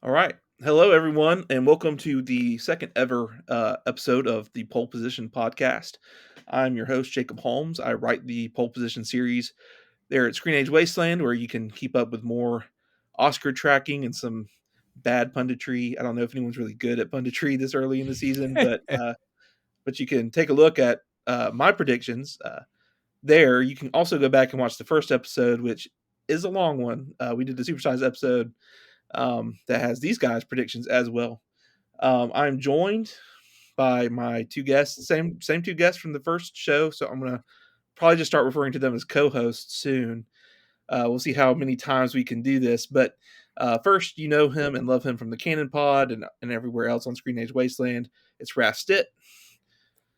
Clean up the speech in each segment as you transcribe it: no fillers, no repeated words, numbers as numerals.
All right. Hello, everyone, and welcome to the second ever episode of the Pole Position podcast. I'm your host, Jacob Holmes. I write the Pole Position series there at Screen Age Wasteland, where you can keep up with more Oscar tracking and some bad punditry. I don't know if anyone's really good at punditry this early in the season, but you can take a look at my predictions there. You can also go back and watch the first episode, which is a long one. We did the supersize episode that has these guys' predictions as well. I'm joined by my two guests, same two guests from the first show. So I'm gonna probably just start referring to them as co-hosts soon. We'll see how many times we can do this. But first, you know him and love him from the Canon Pod and everywhere else on Screen Age Wasteland. It's Raf Stitt.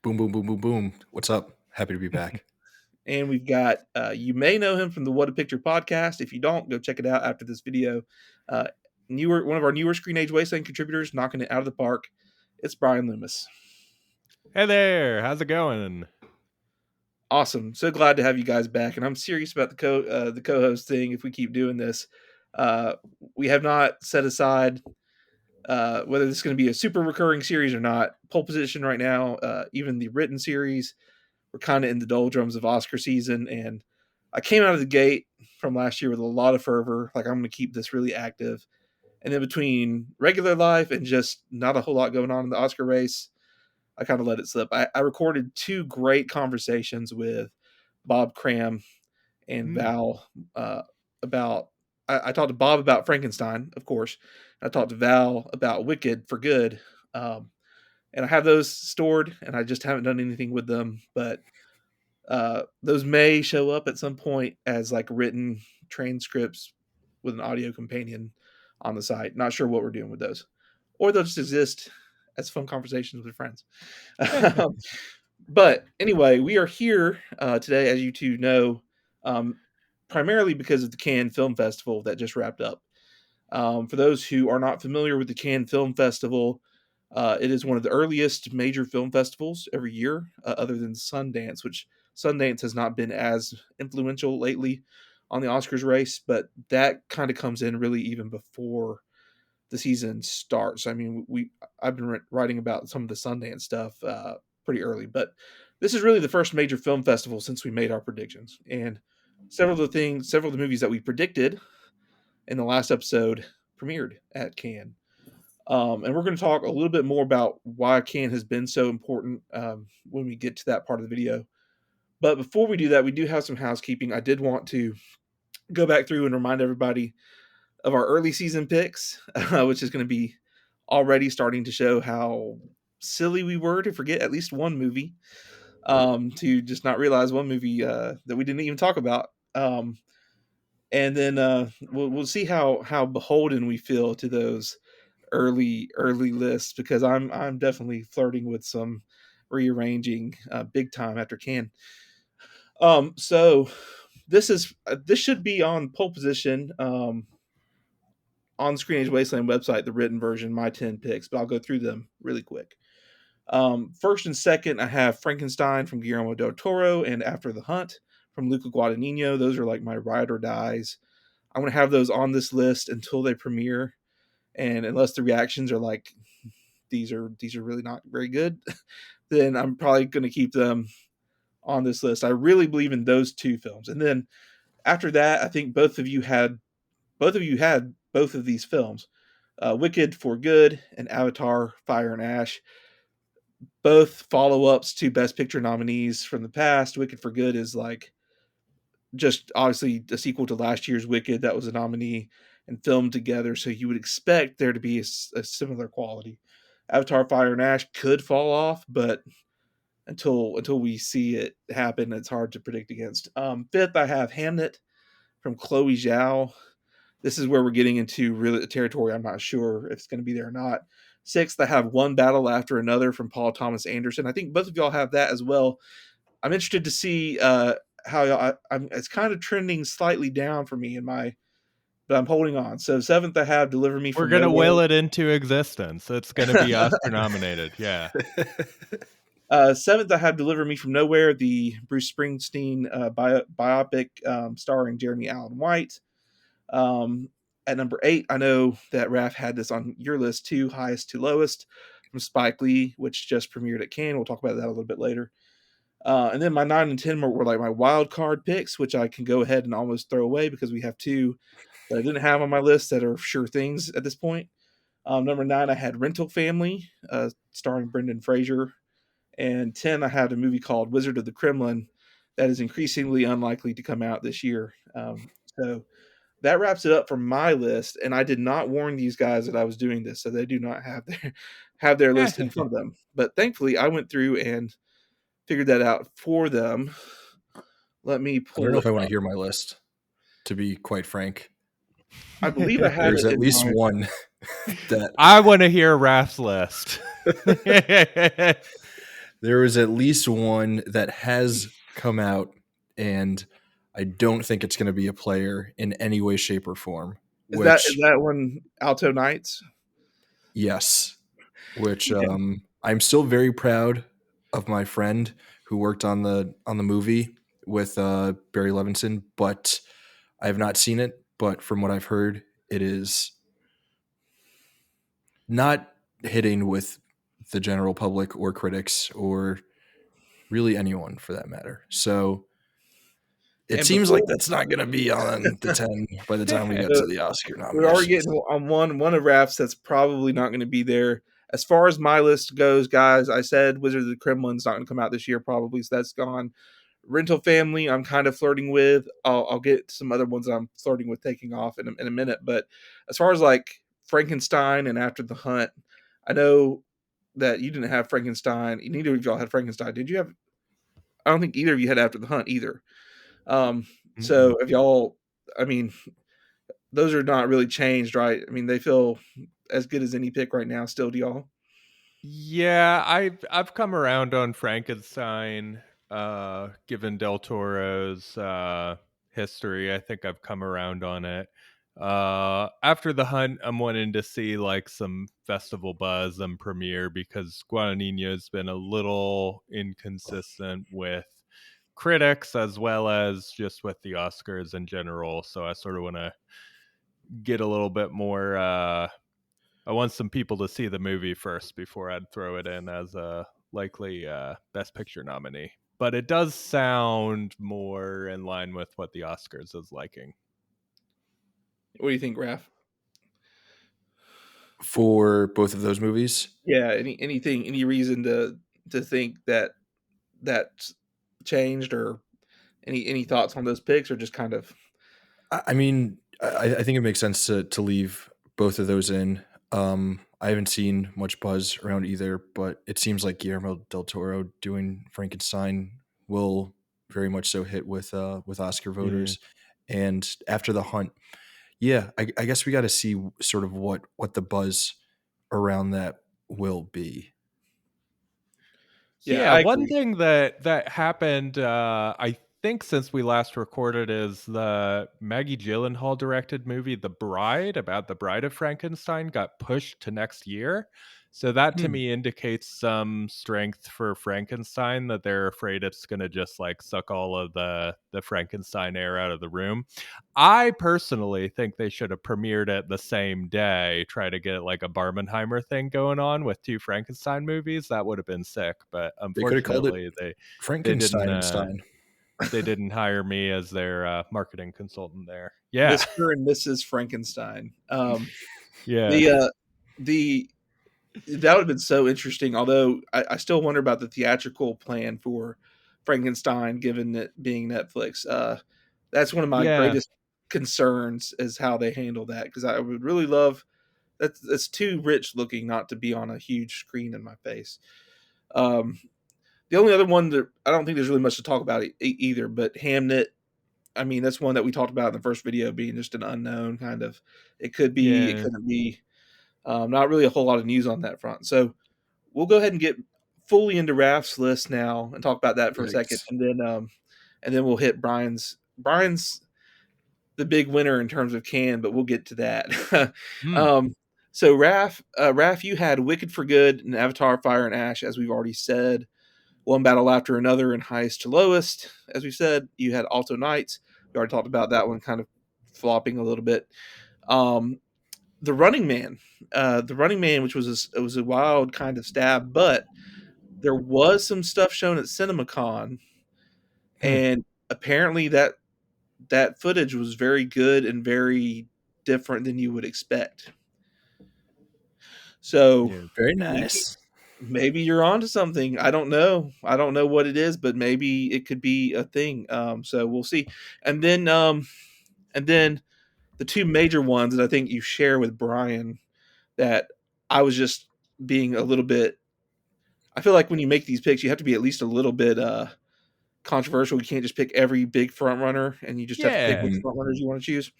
Boom, boom, boom, boom, boom. What's up? Happy to be back. And we've got, you may know him from the What a Picture podcast. If you don't, go check it out after this video. One of our newer Screen Age Wasteland contributors, knocking it out of the park. It's Brian Loomis. Hey there, how's it going? Awesome. So glad to have you guys back. And I'm serious about the co-host thing. If we keep doing this, we have not set aside whether this is going to be a super recurring series or not. Pole Position right now, even the written series, we're kind of in the doldrums of Oscar season, and I came out of the gate from last year with a lot of fervor. Like, I'm going to keep this really active. And then between regular life and just not a whole lot going on in the Oscar race, I kind of let it slip. I recorded two great conversations with Bob Cram and Val about. I talked to Bob about Frankenstein, of course. I talked to Val about Wicked for Good. And I have those stored, and I just haven't done anything with them. But those may show up at some point as like written transcripts with an audio companion on the site. Not sure what we're doing with those, or they'll just exist as fun conversations with friends. But anyway, we are here today, as you two know, primarily because of the Cannes Film Festival that just wrapped up. For those who are not familiar with the Cannes Film Festival, it is one of the earliest major film festivals every year, other than Sundance, which Sundance has not been as influential lately on the Oscars race, but that kind of comes in really even before the season starts. I mean, I've been writing about some of the Sundance stuff pretty early, but this is really the first major film festival since we made our predictions. And several of the movies that we predicted in the last episode premiered at Cannes. And we're going to talk a little bit more about why Cannes has been so important when we get to that part of the video. But before we do that, we do have some housekeeping. I did want to go back through and remind everybody of our early season picks, which is going to be already starting to show how silly we were to forget at least one movie, to just not realize one movie that we didn't even talk about. And then we'll see how beholden we feel to those early lists, because I'm definitely flirting with some rearranging big time after Cannes. So this should be on Pole Position on the Screen Age Wasteland website, the written version, my 10 picks, but I'll go through them really quick. First and second, I have Frankenstein from Guillermo del Toro and After the Hunt from Luca Guadagnino. Those are like my ride or dies. I'm going to have those on this list until they premiere. And unless the reactions are like, these are really not very good, then I'm probably going to keep them on this list. I really believe in those two films. And then after that, I think both of you had both of these films, Wicked for Good and Avatar Fire and Ash. Both follow-ups to Best Picture nominees from the past. Wicked for Good is like just obviously a sequel to last year's Wicked that was a nominee and filmed together, so you would expect there to be a similar quality. Avatar Fire and Ash could fall off, but until we see it happen, it's hard to predict against. Fifth, I have Hamnet from Chloe Zhao. This is where we're getting into really territory I'm not sure if it's going to be there or not. Sixth, I have One Battle After Another from Paul Thomas Anderson. I think both of y'all have that as well. I'm interested to see how y'all. It's kind of trending slightly down for me but I'm holding on. So seventh, I have Deliver Me We're from gonna Nowhere. will it into existence. It's gonna be Oscar nominated. Yeah. Seventh, I have Deliver Me from Nowhere, the Bruce Springsteen biopic starring Jeremy Allen White. At number 8, I know that Raf had this on your list too, highest to lowest from Spike Lee, which just premiered at Cannes. We'll talk about that a little bit later. And then my 9 and 10 were like my wild card picks, which I can go ahead and almost throw away because we have two that I didn't have on my list that are sure things at this point. Number 9, I had Rental Family, starring Brendan Fraser. And 10, I had a movie called Wizard of the Kremlin that is increasingly unlikely to come out this year. So that wraps it up for my list. And I did not warn these guys that I was doing this, so they do not have their list in front of them. But thankfully, I went through and figured that out for them. Let me I don't pull know it if I want to up. hear my list, to be quite frank. I believe I had There's it at in least my. one that I want to hear Raf's list. there is at least one that has come out, and I don't think it's going to be a player in any way, shape, or form. Is Which, that one Alto Nights? yes, which Okay. I'm still very proud of my friend who worked on the movie with Barry Levinson, but I have not seen it. But from what I've heard, it is not hitting with the general public or critics or really anyone for that matter. So it And seems before like that's not going to be on the 10 by the time we get to the Oscar we're already nominations. getting on one of Raph's that's probably not going to be there. As far as my list goes, guys, I said Wizard of the Kremlin's not going to come out this year, probably, so that's gone. Rental Family, I'm kind of flirting with. I'll get some other ones I'm flirting with taking off in a minute. But as far as like Frankenstein and After the Hunt, I know that you didn't have Frankenstein. Neither of y'all had Frankenstein. Did you have? I don't think either of you had After the Hunt either. Um, Mm-mm. so if y'all, I mean, those are not really changed, right? I mean, they feel as good as any pick right now. Still, do y'all? Yeah, I've come around on Frankenstein. Given Del Toro's history, I think I've come around on it. After the Hunt, I'm wanting to see like some festival buzz and premiere because Guadagnino's been a little inconsistent with critics as well as just with the Oscars in general. So I sort of want to get a little bit more. I want some people to see the movie first before I'd throw it in as a likely Best Picture nominee. But it does sound more in line with what the Oscars is liking. What do you think, Raph? For both of those movies, Yeah. Any reason to think that that's changed, or any thoughts on those picks, or just kind of I mean, I think it makes sense to leave both of those in. I haven't seen much buzz around either, but it seems like Guillermo del Toro doing Frankenstein will very much so hit with Oscar Yeah. voters. And After the Hunt, yeah, I guess we got to see sort of what the buzz around that will be. yeah, Yeah, I one agree. thing that happened, I think since we last recorded, is the Maggie Gyllenhaal directed movie The Bride about the Bride of Frankenstein got pushed to next year. So that to Hmm. me indicates some strength for Frankenstein, that they're afraid it's going to just like suck all of the Frankenstein air out of the room. I personally think they should have premiered it the same day, try to get like a Barbenheimer thing going on with two Frankenstein movies. That would have been sick, but They could have called it unfortunately they didn't Frankenstein and Stein. they didn't hire me as their marketing consultant there. Yeah. Mr. and Mrs. Frankenstein. Yeah. The the that would have been so interesting. Although I still wonder about the theatrical plan for Frankenstein, given it being Netflix. That's one of my Yeah. greatest concerns is how they handle that, because I would really love that's too rich looking not to be on a huge screen in my face. Um, the only other one that I don't think there's really much to talk about either, but Hamnet. I mean, that's one that we talked about in the first video being just an unknown kind of. It could be, it Yeah. couldn't be. Not really a whole lot of news on that front. So we'll go ahead and get fully into Raf's list now and talk about that for a second, Yikes. and then we'll hit Brian's the big winner in terms of can, but we'll get to that. Hmm. um, so Raf, you had Wicked for Good and Avatar: Fire and Ash, as we've already said. One battle after another, and highest to lowest, as we said. You had Alto Knights. We already talked about that one, kind of flopping a little bit. Um, the Running Man, which was it was a wild kind of stab, but there was some stuff shown at CinemaCon, Hmm. and apparently that footage was very good and very different than you would expect. So Yeah. Very maybe nice. maybe you're onto something. I don't know. I don't know what it is, but maybe it could be a thing. So we'll see. And then and then the two major ones that I think you share with Brian that I was just being a little bit. I feel like when you make these picks, you have to be at least a little bit controversial. You can't just pick every big front runner, and you just have to pick Yeah. which front runners you want to choose.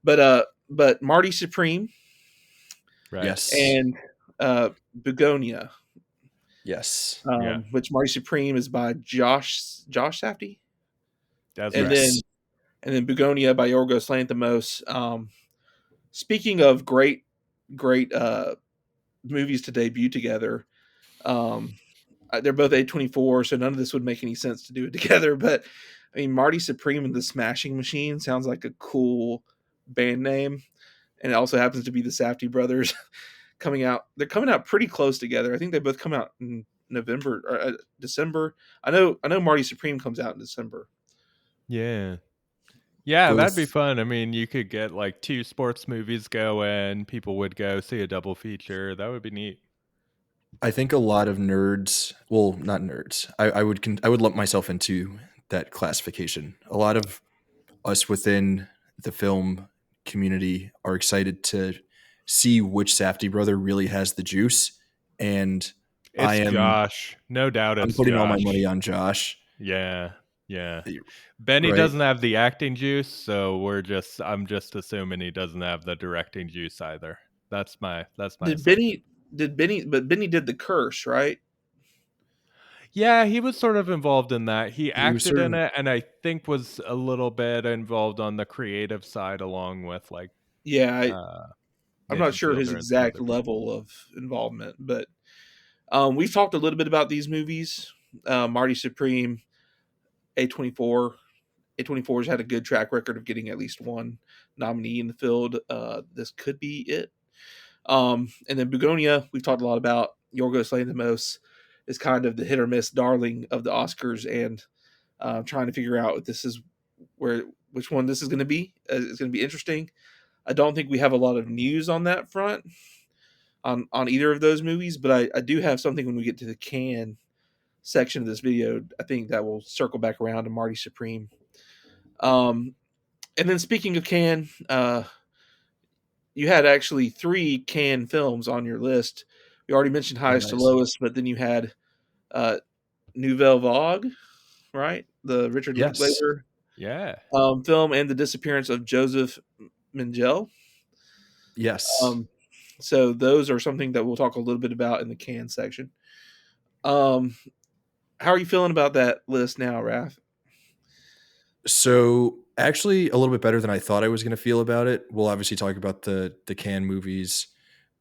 But Marty Supreme Right. Yes. and Begonia, Yes. Yeah. which Marty Supreme is by Josh Safdie, That's and right. Yes. then Begonia by Yorgos Lanthimos. Speaking of great movies to debut together, um, they're both A24, so none of this would make any sense to do it together. But I mean, Marty Supreme and the Smashing Machine sounds like a cool band name, and it also happens to be the Safdie brothers coming out. They're coming out pretty close together. I think they both come out in November or December. I know Marty Supreme comes out in December. Yeah. Yeah, that'd be Both. fun. I mean, you could get like two sports movies going. People would go see a double feature. That would be neat. I think a lot of nerds, well, not nerds. I would lump myself into that classification. A lot of us within the film community are excited to see which Safdie brother really has the juice, and I It's am Josh. No doubt I'm it's putting all my money Josh. on Josh. Yeah. Yeah. Benny Right? doesn't have the acting juice, so I'm just assuming he doesn't have the directing juice either. That's my Did assumption. Benny did Benny but Benny did the curse, right? Yeah, he was sort of involved in that. He He was acted sort in of it and I think was a little bit involved on the creative side along with like Yeah, uh I'm not Nathan sure his Fielder and some exact other people. level of involvement, but we've talked a little bit about these movies. Marty Supreme, A24. A24's had a good track record of getting at least one nominee in the field. This could be it. And then Begonia, we've talked a lot about. Yorgos Lanthimos is kind of the hit or miss darling of the Oscars, and trying to figure out if this is where which one this is going to be. It's going to be interesting. I don't think we have a lot of news on that front on either of those movies, but I do have something when we get to the can section of this video. I think that will circle back around to Marty Supreme. Um, and then speaking of Cannes, you had actually three Cannes films on your list. We already mentioned very Highest to nice. Lowest, but then you had uh, Nouvelle Vague, right? The Richard Yes. Linklater Yeah. film, and the disappearance of Joseph Mengele. Yes. Um, so those are something that we'll talk a little bit about in the Cannes section. Um, how are you feeling about that list now, Raf? So actually, a little bit better than I thought I was going to feel about it. We'll obviously talk about the Cannes movies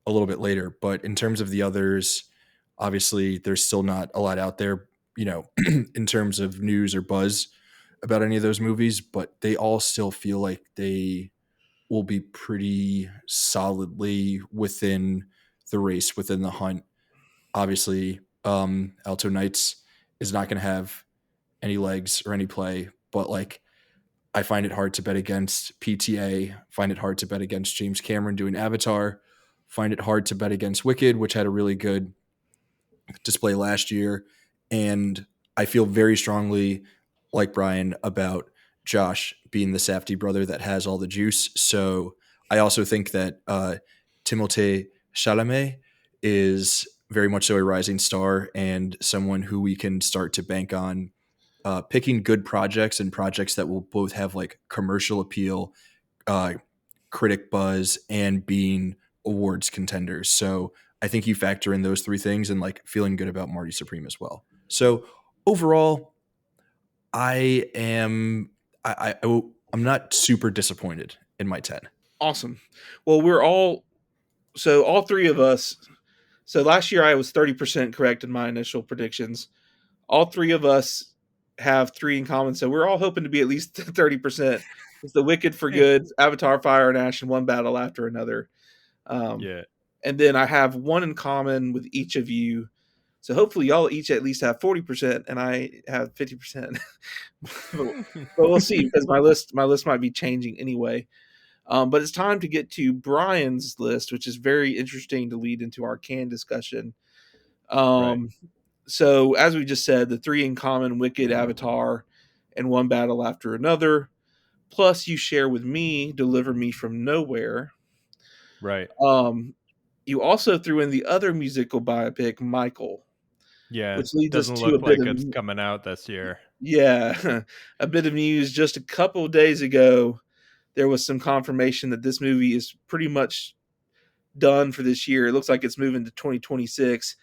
a little bit later, but in terms of the others, obviously there's still not a lot out there, in terms of news or buzz about any of those movies, but they all still feel like they will be pretty solidly within the race, within the hunt. Obviously, Alto Knights is not going to have any legs or any play, but like I find it hard to bet against PTA, find it hard to bet against James Cameron doing Avatar, find it hard to bet against Wicked, which had a really good display last year. And I feel very strongly, like Brian, about Josh being the Safdie brother that has all the juice. So I also think that Timothée Chalamet is very much so a rising star and someone who we can start to bank on picking good projects and projects that will both have like commercial appeal, uh, critic buzz, and being awards contenders. So I think you factor in those three things and like feeling good about Marty Supreme as well. So overall, I am I'm not super disappointed in my 10. Awesome. Well, all three of us. So last year I was 30% correct in my initial predictions. All three of us have three in common, so we're all hoping to be at least 30%. It's the Wicked for Good, Avatar, Fire and Ash, and One Battle After Another. Um, Yeah. and then I have one in common with each of you. So hopefully y'all each at least have 40% and I have 50%. but, but we'll see because my list might be changing anyway. But it's time to get to Brian's list, which is very interesting to lead into our can discussion. Right. Um, so as we just said, the three in common: Wicked, Avatar, and One Battle After Another. Plus, you share with me Deliver Me from Nowhere. Right. Um, you also threw in the other musical biopic, Michael, Yeah. which leads us Doesn't to a look bit like of it's coming out this year. yeah, a bit of news. Just a couple of days ago, there was some confirmation that this movie is pretty much done for this year. It looks like it's moving to 2026.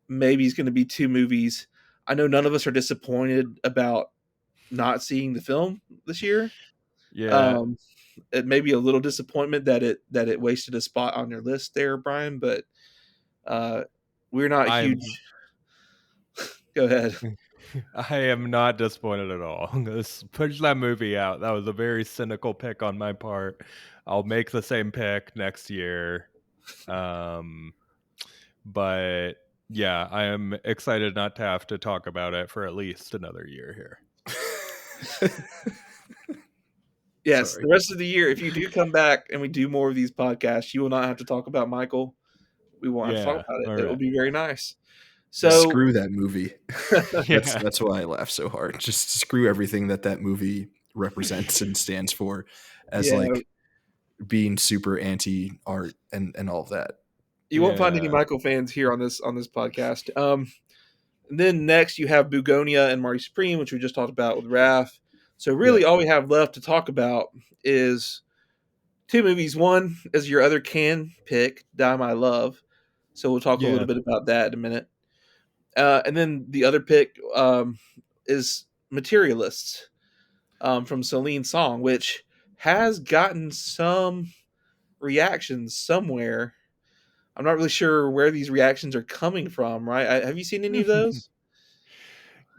Maybe it's going to be two movies. I know none of us are disappointed about not seeing the film this year. Yeah. Um, it may be a little disappointment that it wasted a spot on your list there, Brian. But uh, we're not I'm huge. Go ahead. I am not disappointed at all. Just push that movie out. That was a very cynical pick on my part. I'll make the same pick next year. Um, but yeah, I am excited not to have to talk about it for at least another year here. Yes, the Sorry. rest of the year, if you do come back and we do more of these podcasts, you will not have to talk about Michael. We won't have to talk Yeah. about it. All It will right. be very nice. Yeah. So, Screw that movie. that's Yeah. that's why I laugh so hard. Just screw everything that movie represents and stands for, as yeah, like being super anti art and all of that. you won't find any Yeah. Michael fans here on this podcast. And then next you have Bugonia and Marty Supreme, which we just talked about with Raf. So Yeah. really, all we have left to talk about is two movies. One is your other can pick, Die My Love. So we'll talk a little Yeah. bit about that in a minute. And then the other pick is Materialists from Celine Song, which has gotten some reactions somewhere. I'm not really sure where these reactions are coming from, right? Have you seen any of those?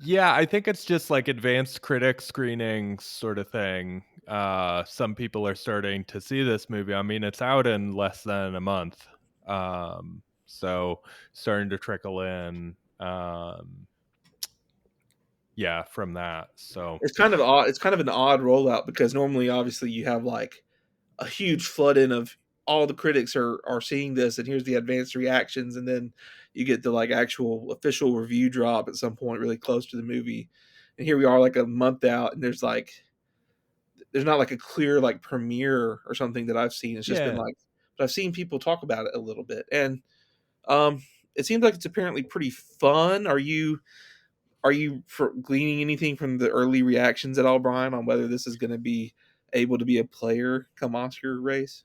Yeah, I think it's just like advanced critic screenings sort of thing. Some people are starting to see this movie. I mean, it's out in less than a month. So starting to trickle in. Yeah, from that. So It's kind of odd. It's kind of an odd rollout because normally, obviously, you have like a huge flood in of all the critics are seeing this, and here's the advanced reactions, and then you get the like actual official review drop at some point really close to the movie. And here we are, like a month out, and there's not like a clear like premiere or something that I've seen. It's just been yeah. like, but I've seen people talk about it a little bit, and um, it seems like it's apparently pretty fun. Are you gleaning anything from the early reactions at all, Brian, on whether this is going to be able to be a player come Oscar race?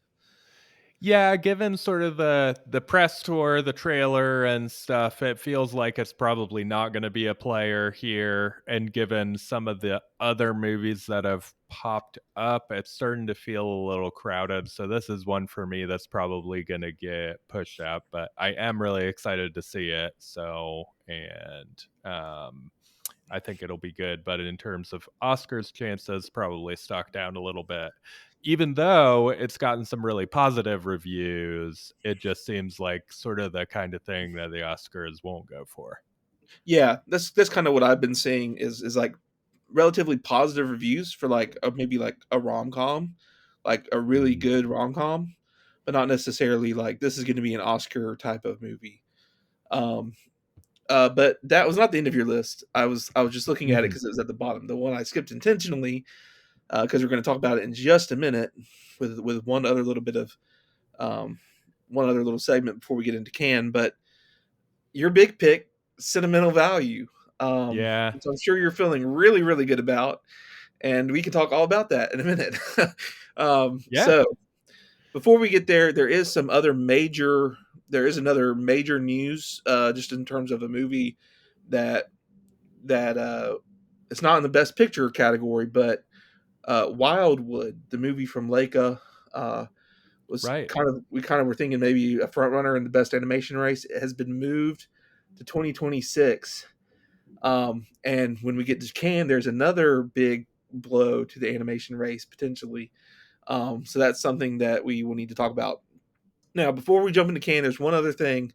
Yeah, given sort of the press tour, the trailer and stuff, it feels like it's probably not going to be a player here. And given some of the other movies that have popped up, it's starting to feel a little crowded. So this is one for me that's probably going to get pushed out, but I am really excited to see it. So, and I think it'll be good. But in terms of Oscars chances, probably stock down a little bit. Even though it's gotten some really positive reviews, it just seems like sort of the kind of thing that the Oscars won't go for. Yeah, that's kind of what I've been seeing is like relatively positive reviews for like maybe like a rom com, like a really Mhm. good rom com, but not necessarily like this is going to be an Oscar type of movie. Um, but that was not the end of your list. I was just looking at it Mhm. because it was at the bottom. The one I skipped intentionally because we're going to talk about it in just a minute with um, one other little segment before we get into can. But your big pick, sentimental value, Yeah. which I'm sure you're feeling really really good about, and we can talk all about that in a minute. Yeah. So before we get there, there is another major news just in terms of a movie that it's not in the best picture category, but Wildwood, the movie from Leica, was Right. we kind of were thinking maybe a front runner in the best animation race. It has been moved to 2026. And when we get to Cannes, there's another big blow to the animation race potentially. So that's something that we will need to talk about. Now, before we jump into Can, there's one other thing,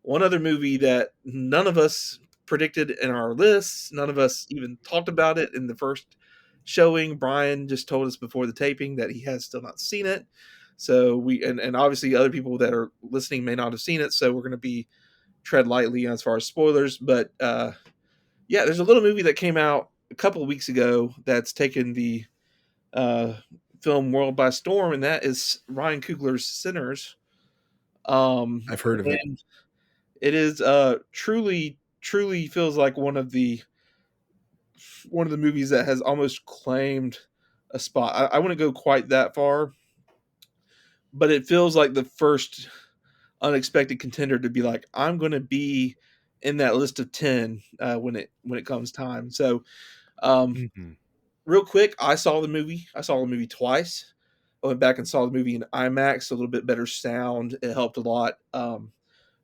one other movie that none of us predicted in our lists. None of us even talked about it in the first showing. Brian just told us before the taping that he has still not seen it. So and obviously other people that are listening may not have seen it. So we're going to be tread lightly as far as spoilers. But yeah, there's a little movie that came out a couple of weeks ago that's taken the uh, film world by storm, and that is Ryan Coogler's Sinners. I've heard of it. And it is truly feels like one of the movies that has almost claimed a spot. I wouldn't go quite that far, but it feels like the first unexpected contender to be like, I'm going to be in that list of 10 when it comes time. So, um, Mhm. real quick, I saw the movie. I saw the movie twice. I went back and saw the movie in IMAX, a little bit better sound. It helped a lot.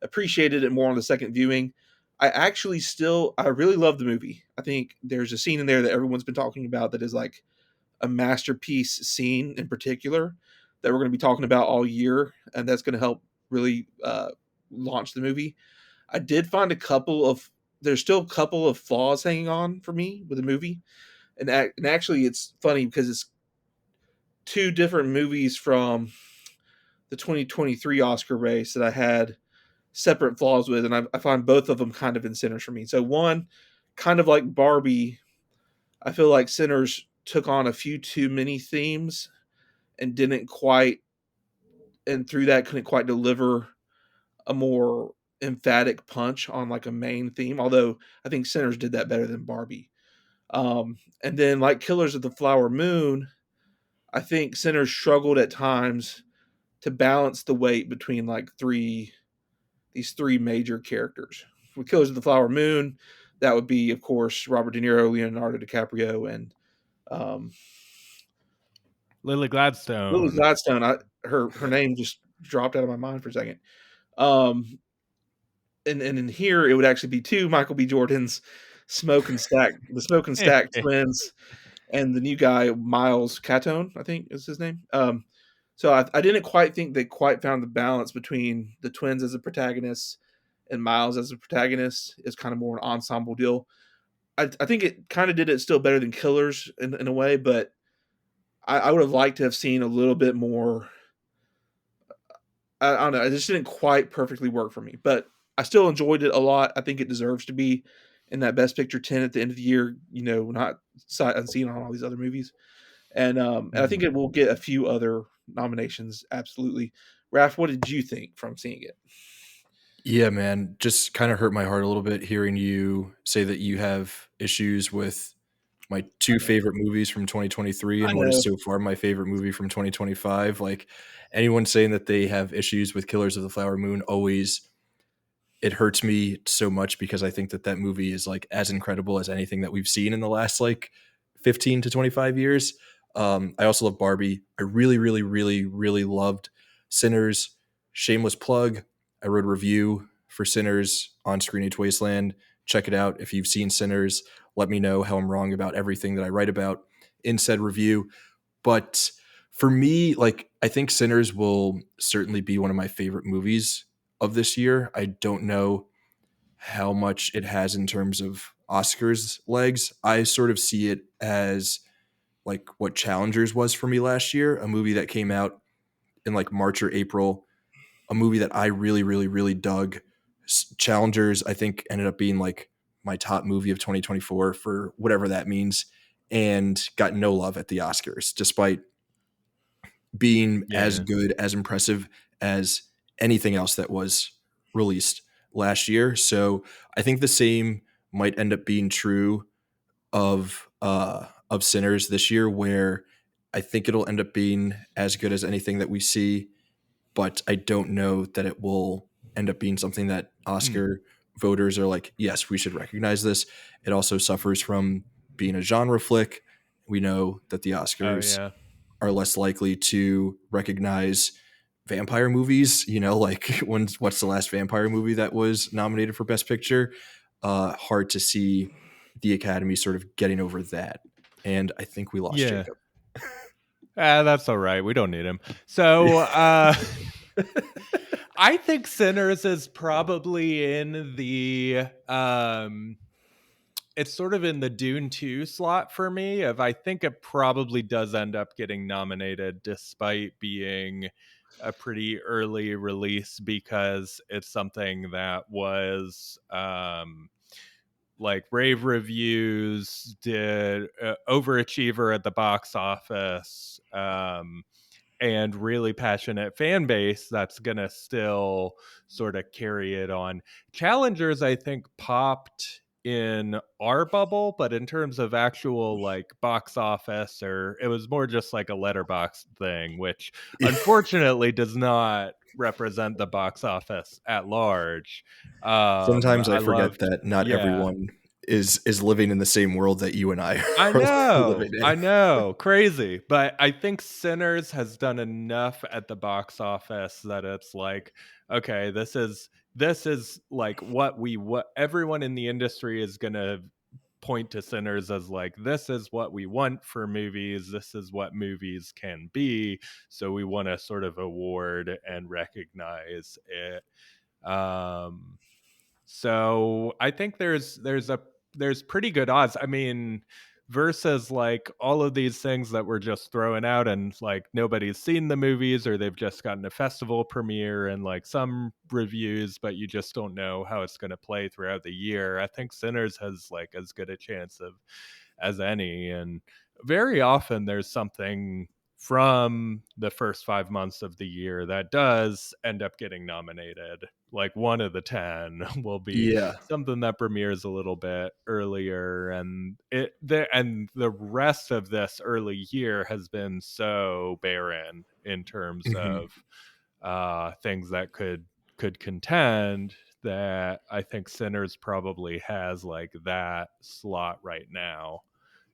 Appreciated it more on the second viewing. I really love the movie. I think there's a scene in there that everyone's been talking about that is like a masterpiece scene in particular that we're going to be talking about all year, and that's going to help really launch the movie. I did find there's still a couple of flaws hanging on for me with the movie, and actually it's funny because it's two different movies from the 2023 Oscar race that I had separate flaws with, and I find both of them kind of in Sinners for me. So one, kind of like Barbie, I feel like Sinners took on a few too many themes and didn't quite, and through that couldn't quite deliver a more emphatic punch on like a main theme. Although I think Sinners did that better than Barbie. And then like Killers of the Flower Moon, I think Sinners struggled at times to balance the weight between like these three major characters. With Killers of the Flower Moon, that would be, of course, Robert De Niro, Leonardo DiCaprio, and um, Lily Lily Gladstone. Gladstone. Her name just dropped out of my mind for a second. Um, and in here, it would actually be two Michael B. Jordans, the Smoke and Stack twins, and the new guy Miles Catone, I think is his name. So I didn't quite think they quite found the balance between the twins as a protagonist and Miles as a protagonist. Is kind of more an ensemble deal. I think it kind of did it still better than Killers in a way, but I would have liked to have seen a little bit more. I don't know. It just didn't quite perfectly work for me, but I still enjoyed it a lot. I think it deserves to be in that Best Picture 10 at the end of the year. Not sight unseen on all these other movies, and I think Mhm. it will get a few other nominations. Absolutely, Raf, what did you think from seeing it? Yeah, man, just kind of hurt my heart a little bit hearing you say that you have issues with my I two know. favorite movies from 2023 I and what is know. so far my favorite movie from 2025. Like anyone saying that they have issues with Killers of the Flower Moon always it hurts me so much because I think that that movie is like as incredible as anything that we've seen in the last like 15 to 25 years. I also love Barbie. I really, really, really, really loved Sinners. Shameless plug. I wrote a review for Sinners on Screenage Wasteland. Check it out. If you've seen Sinners, let me know how I'm wrong about everything that I write about in said review. But for me, like, I think Sinners will certainly be one of my favorite movies of this year. I don't know how much it has in terms of Oscars legs. I sort of see it as like what Challengers was for me last year, a movie that came out in like March or April, a movie that I really, really, really dug. Challengers, I think, ended up being like my top movie of 2024 for whatever that means, and got no love at the Oscars, despite being as Yeah. good, as impressive as anything else that was released last year. So I think the same might end up being true of Sinners this year, where I think it'll end up being as good as anything that we see, but I don't know that it will end up being something that Mm. Oscar voters are like, yes, we should recognize this. It also suffers from being a genre flick. We know that the Oh, Oscars yeah. are less likely to recognize vampire movies. Like what's the last vampire movie that was nominated for Best Picture? Hard to see the Academy sort of getting over that. and I think we lost Yeah. Jacob. That's all right. We don't need him. So, I think Sinners is probably in the it's sort of in the Dune 2 slot for me. Of I think it probably does end up getting nominated despite being a pretty early release, because it's something that was like rave reviews, did overachiever at the box office, and really passionate fan base that's gonna still sort of carry it on. Challengers, I think, popped in our bubble, but in terms of actual like box office, or it was more just like a letterbox thing, which unfortunately does not represent the box office at large. Sometimes I I forget loved, that not yeah, everyone is living in the same world that you and I are living in. I know, crazy. But I think Sinners has done enough at the box office that it's like, okay, this is like what everyone in the industry is gonna point to Sinners as, like, this is what we want for movies, this is what movies can be. So we want to sort of award and recognize it. Um so I think there's pretty good odds. I mean, versus like all of these things that we're just throwing out and like nobody's seen the movies, or they've just gotten a festival premiere and like some reviews, but you just don't know how it's going to play throughout the year. I think Sinners has like as good a chance of as any. And very often there's something from the first 5 months of the year that does end up getting nominated. Like one of the 10 will be Yeah. something that premieres a little bit earlier, and the rest of this early year has been so barren in terms Mhm. of things that could contend, that I think Sinners probably has like that slot right now.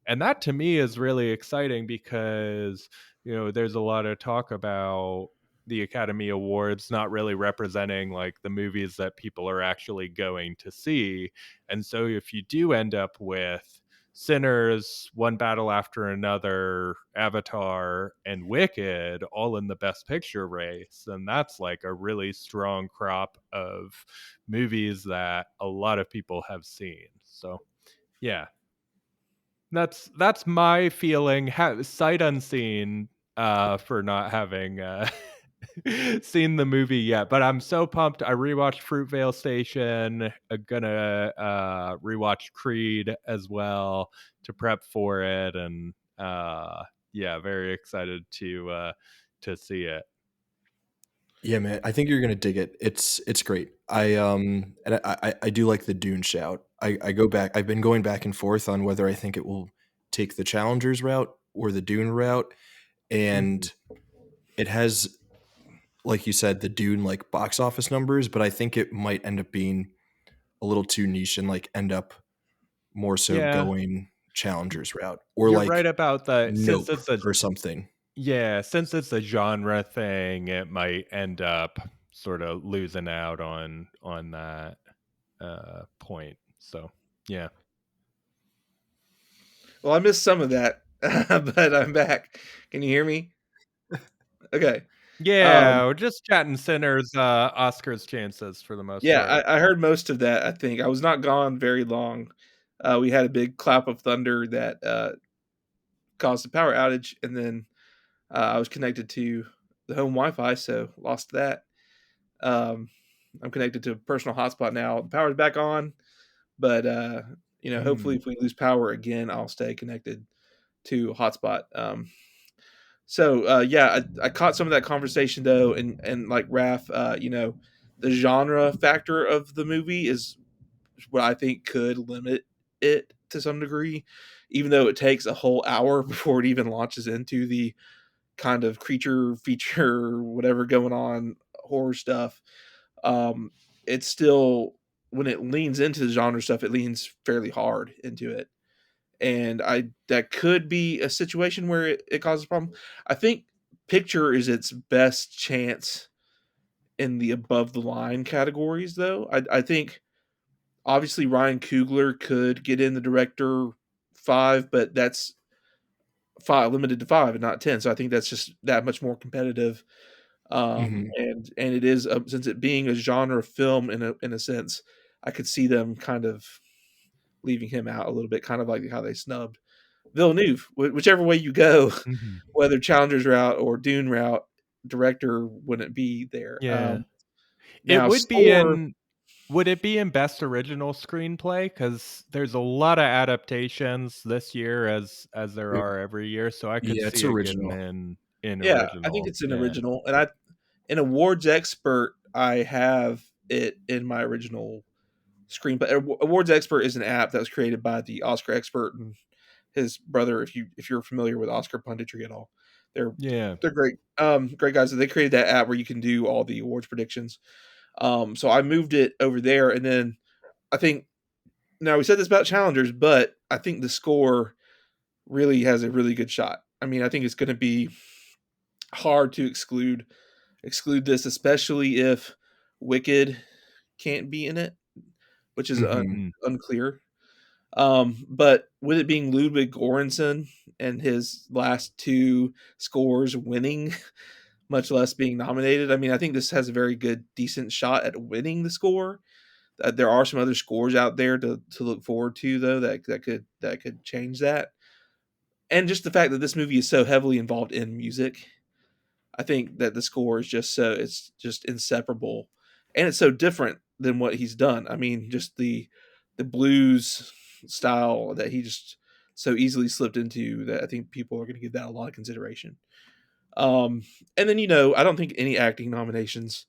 And that to me is really exciting because, there's a lot of talk about the Academy Awards not really representing like the movies that people are actually going to see. And so if you do end up with Sinners, One Battle After Another, Avatar, and Wicked all in the Best Picture race, then that's like a really strong crop of movies that a lot of people have seen. So yeah, that's my feeling, sight unseen, for not having seen the movie yet. But I'm so pumped. I rewatched Fruitvale Station. Gonna rewatch Creed as well to prep for it, and yeah, very excited to see it. Yeah, man. I think you're gonna dig it. It's great. And I do like the Dune shout. I go back. I've been going back and forth on whether I think it will take the Challengers route or the Dune route, Mhm. and it has, like you said, the Dune like box office numbers, but I think it might end up being a little too niche and like end up more so Yeah, going Challengers route or you're right like about the since Nope it's a or something. Yeah, since it's a genre thing, it might end up sort of losing out on that point. So yeah. Well, I missed some of that, but I'm back. Can you hear me? Okay. Yeah, Um, we're just chatting Sinners, Oscars chances for the most yeah, part. I heard most of that, I think. I was not gone very long. We had a big clap of thunder that, caused a power outage, and then, I was connected to the home Wi-Fi, so lost that. Um, I'm connected to a personal hotspot now. The power's back on, but, hopefully Mm. if we lose power again, I'll stay connected to a hotspot. Yeah, I caught some of that conversation though, and like Raf, the genre factor of the movie is what I think could limit it to some degree, even though it takes a whole hour before it even launches into the kind of creature feature, whatever going on, horror stuff. Um, it's still, when it leans into the genre stuff, it leans fairly hard into it, and I that could be a situation where it causes a problem. I think picture is its best chance in the above the line categories, though. I think obviously Ryan Coogler could get in the director five, but that's five, limited to 5 and not 10. So I think that's just that much more competitive. Mhm. And it is, since it being a genre film in a sense, I could see them kind of leaving him out a little bit, kind of like how they snubbed Villeneuve. Whichever way you go, Mhm. whether Challengers route or Dune route, director wouldn't be there. Yeah. It Now would be score, in Would it be in best original screenplay? Because there's a lot of adaptations this year as there It are every year, so I could Yeah, it's see it getting original. in yeah, I think original. it's an Yeah. original, and I in awards expert, I have it in my original screenplay. Awards expert is an app that was created by the Oscar expert and his brother. If you're familiar with Oscar punditry at all, they're Yeah. they're great, great guys. So they created that app where you can do all the awards predictions. So I moved it over there, and then I think now we said this about challengers, but I think the score really has a really good shot. I mean, I think it's going to be hard to exclude this, especially if Wicked can't be in it, which is Mhm. Mm. unclear. But with it being Ludwig Göransson and his last two scores winning, much less being nominated, I mean, I think this has a very good, decent shot at winning the score. There are some other scores out there to look forward to, though, that could change that. And just the fact that this movie is so heavily involved in music, I think that the score is just so it's just inseparable, and it's so different than what he's done. I mean, just the blues style that he just so easily slipped into, that I think people are going to give that a lot of consideration. Um, and then I don't think any acting nominations.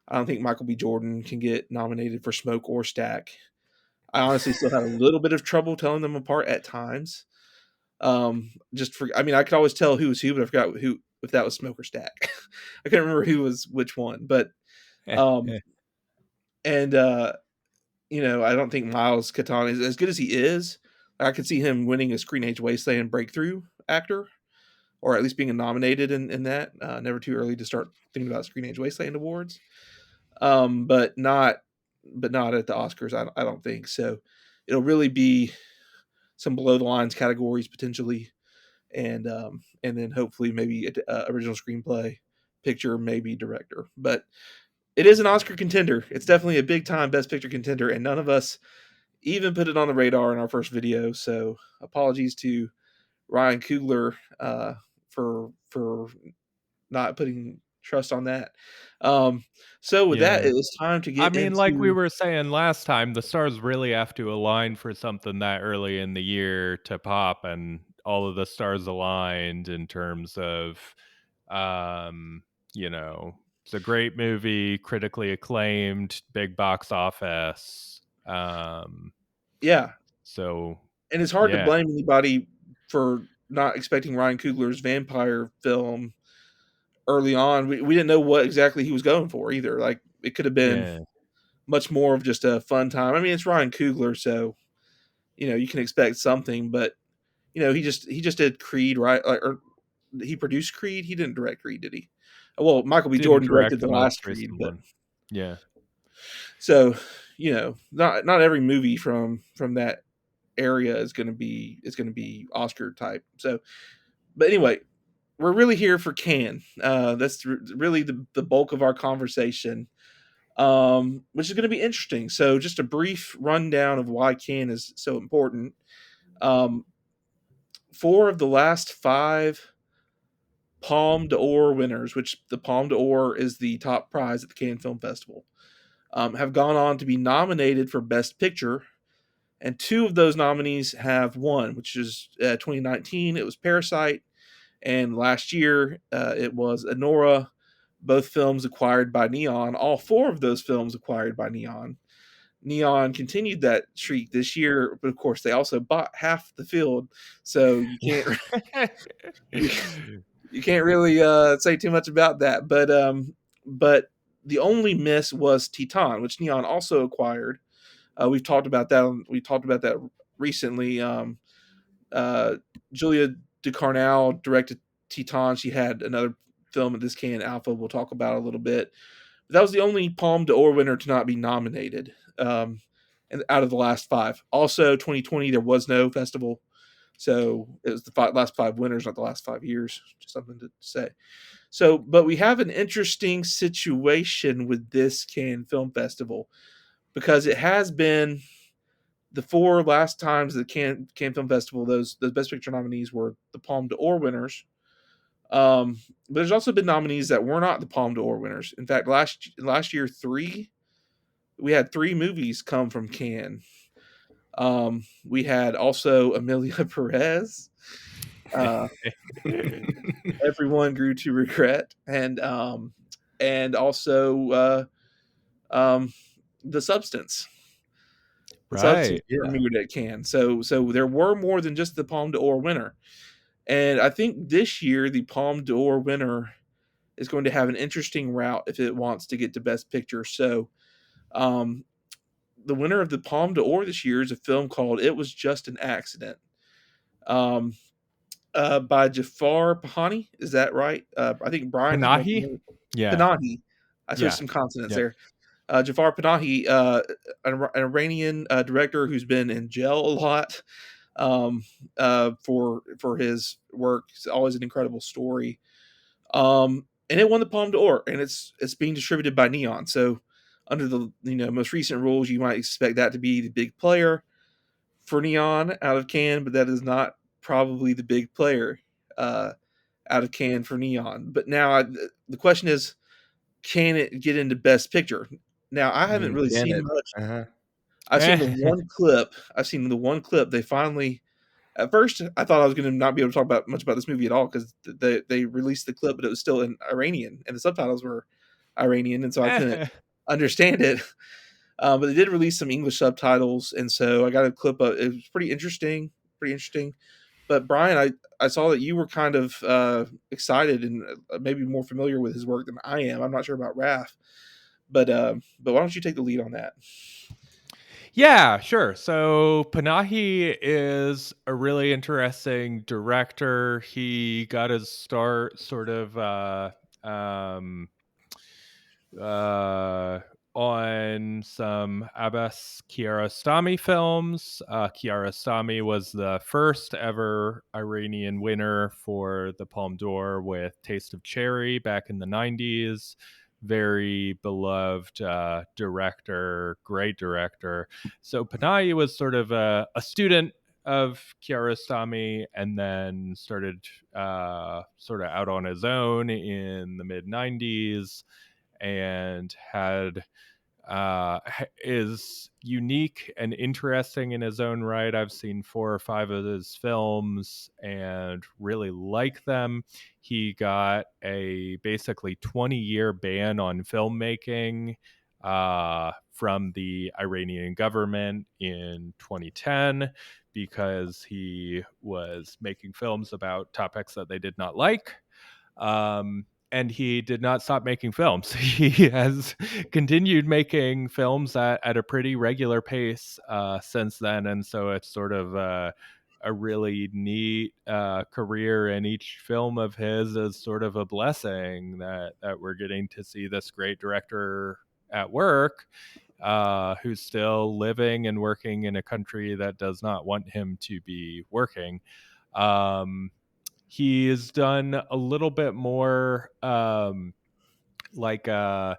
I don't think Michael B. Jordan can get nominated for Smoke or Stack. I honestly still had a little bit of trouble telling them apart at times. Just for I mean, I could always tell who was who, but I forgot who if that was Smoke or Stack. I couldn't remember who was which one, but um, and I don't think Miles Catan is as good as he is. I could see him winning a Screen Age Wasteland Breakthrough Actor, or at least being nominated in that. Never too early to start thinking about Screen Age Wasteland awards, but not at the Oscars. I don't think so. It'll really be some below the lines categories potentially, and then hopefully maybe original screenplay, picture, maybe director. But it is an Oscar contender. It's definitely a big time Best Picture contender, and none of us even put it on the radar in our first video. So apologies to Ryan Coogler for not putting trust on that. Um, so with that, Yeah. it is time to I get mean, like we into were saying last time, the stars really have to align for something that early in the year to pop, and all of the stars aligned in terms of, um, it's a great movie, critically acclaimed, big box office. yeah, So and it's hard to yeah, blame anybody for not expecting Ryan Coogler's vampire film early on. We didn't know what exactly he was going for either. Like it could have been yeah, much more of just a fun time. I mean, it's Ryan Coogler, so you can expect something. But he just did Creed, right? Or he produced Creed. He didn't direct Creed, did he? Well, Michael B. didn't Jordan direct directed the the most last Creed, recent but one. Yeah, so not every movie from that area is going to be Oscar type. So, but anyway, we're really here for Cannes. That's really the bulk of our conversation, which is going to be interesting. So, just a brief rundown of why Cannes is so important. Um, four of the last five Palme d'Or winners, which the Palme d'Or is the top prize at the Cannes Film Festival, have gone on to be nominated for Best Picture, and two of those nominees have won, which is 2019. It was Parasite, and last year it was Anora. Both films acquired by Neon. All four of those films acquired by Neon. Neon continued that streak this year, but of course they also bought half the field, so you can't you, you can't really say too much about that. But the only miss was Titan, which Neon also acquired. We've talked about that. We talked about that recently. Uh, Julia DeCarnal directed Titan. She had another film at this Can Alpha. We'll talk about a little bit. But that was the only Palme d'Or winner to not be nominated. And out of the last five, also 2020 there was no festival, So it was the last 5 winners, not the last 5 years. Just something to say. So, but we have an interesting situation with this Cannes Film Festival because it has been the four last times the Cannes Film Festival, those Best Picture nominees were the Palme d'Or winners. But there's also been nominees that were not the Palme d'Or winners. In fact, last year, we had three movies come from Cannes. We had also Amelia Perez, uh, Everyone Grew to Regret, and also um, The Substance. The Substance Right. Yeah. premiered at Cannes. So there were more than just the Palme d'Or winner. And I think this year the Palme d'Or winner is going to have an interesting route if it wants to get to Best Picture. So um, the winner of the Palme d'Or this year is a film called "It Was Just an Accident," um, by Jafar Pahani. Is that right? I think Brian is more Panahi? familiar. Yeah. Panahi. I switched Yeah. some consonants Yep. there. Jafar Panahi, an Iranian director who's been in jail a lot for his work. It's always an incredible story. And it won the Palme d'Or, and it's being distributed by Neon. So under the most recent rules, you might expect that to be the big player for Neon out of Cannes, but that is not probably the big player uh, out of Cannes for Neon. But now the question is, can it get into Best Picture? Now I haven't really Can seen it? much. Uh-huh. I've seen the one clip. I've seen the one clip. They finally. At first, I thought I was going to not be able to talk about much about this movie at all because they released the clip, but it was still in Iranian, and the subtitles were Iranian, and so I couldn't understand it. But they did release some English subtitles, and so I got a clip of it. Was pretty interesting, pretty interesting. But Brian, I saw that you were kind of excited and maybe more familiar with his work than I am. I'm not sure about Raf, but why don't you take the lead on that? Yeah, sure. So Panahi is a really interesting director. He got his start sort of um, uh, on some Abbas Kiarostami films. Kiarostami was the first ever Iranian winner for the Palme d'Or with Taste of Cherry back in the 90s. Very beloved director, great director. So Panahi was sort of a student of Kiarostami and then started sort of out on his own in the mid 90s and had is unique and interesting in his own right. I've seen 4 or 5 of his films and really like them. He got a basically 20-year ban on filmmaking from the Iranian government in 2010 because he was making films about topics that they did not like. And he did not stop making films. He has continued making films at a pretty regular pace since then. And so it's sort of a really neat career. And each film of his is sort of a blessing that we're getting to see this great director at work. Who's still living and working in a country that does not want him to be working. Um, he has done a little bit more like I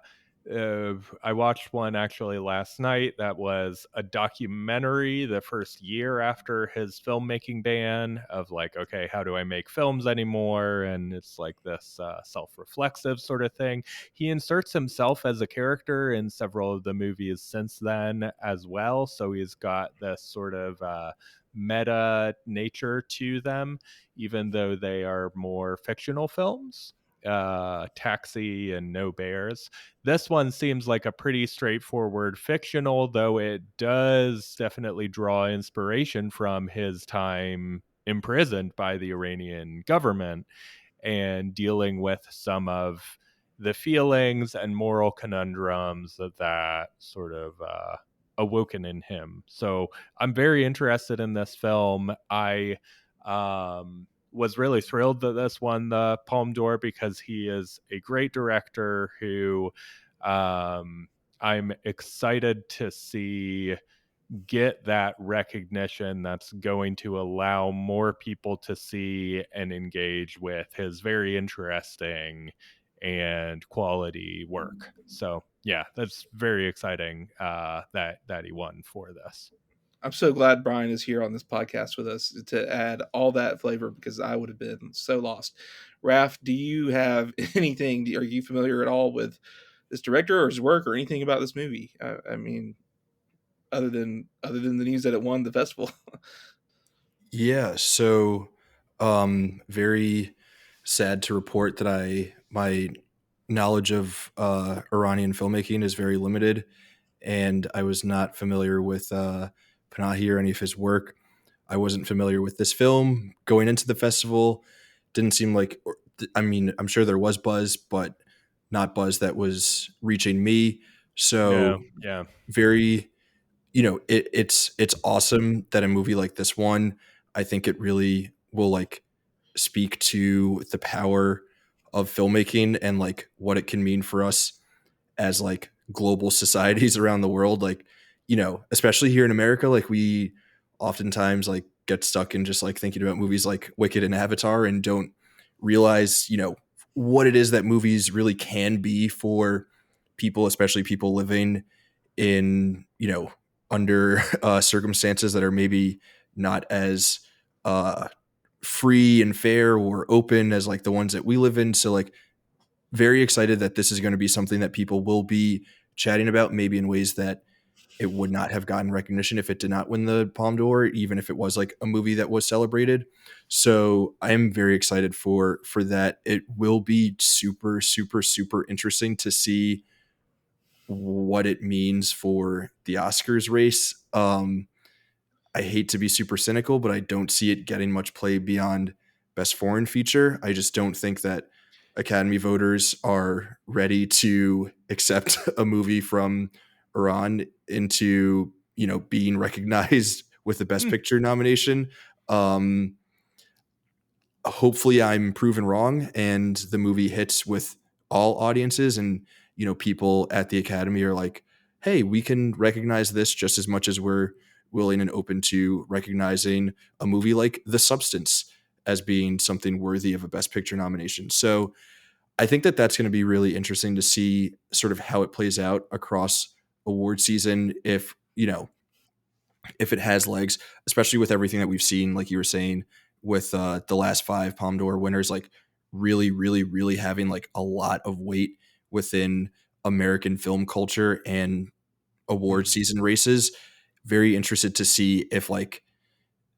watched one actually last night that was a documentary the first year after his filmmaking ban of like, okay, how do I make films anymore? And it's like this self-reflexive sort of thing. He inserts himself as a character in several of the movies since then as well. So he's got this sort of meta nature to them, even though they are more fictional films. Taxi and No Bears. This one seems like a pretty straightforward fictional, though it does definitely draw inspiration from his time imprisoned by the Iranian government and dealing with some of the feelings and moral conundrums that sort of awoken in him. So I'm very interested in this film. I was really thrilled that this won the Palme d'Or because he is a great director who I'm excited to see get that recognition that's going to allow more people to see and engage with his very interesting and quality work. So yeah, that's very exciting that he won for this. I'm so glad Brian is here on this podcast with us to add all that flavor because I would have been so lost. Raf, do you have anything? Are you familiar at all with this director or his work or anything about this movie? I mean, other than the news that it won the festival. Yeah, so very sad to report that I my knowledge of Iranian filmmaking is very limited, and I was not familiar with Panahi or any of his work. I wasn't familiar with this film going into the festival. Didn't seem like, I mean, I'm sure there was buzz, but not buzz that was reaching me. So No, yeah. very, it's awesome that a movie like this won. I think it really will like speak to the power of filmmaking and like what it can mean for us as like global societies around the world. Like, especially here in America, like we oftentimes like get stuck in just like thinking about movies like Wicked and Avatar and don't realize, what it is that movies really can be for people, especially people living in, under circumstances that are maybe not as uh, free and fair or open as like the ones that we live in. So like very excited that this is going to be something that people will be chatting about, maybe in ways that it would not have gotten recognition if it did not win the Palme d'Or, even if it was like a movie that was celebrated. So I am very excited for that. It will be super, super, super interesting to see what it means for the Oscars race. I hate to be super cynical, but I don't see it getting much play beyond Best Foreign Feature. I just don't think that Academy voters are ready to accept a movie from Iran into, being recognized with the Best Mm, Picture nomination. Um, Hopefully I'm proven wrong and the movie hits with all audiences, and people at the Academy are like, hey, we can recognize this just as much as we're willing and open to recognizing a movie like The Substance as being something worthy of a Best Picture nomination. So I think that that's going to be really interesting to see sort of how it plays out across award season, if it has legs, especially with everything that we've seen, like you were saying, with the last five Palme d'Or winners, like really, really, really having like a lot of weight within American film culture and award mhm, season races. Very interested to see if like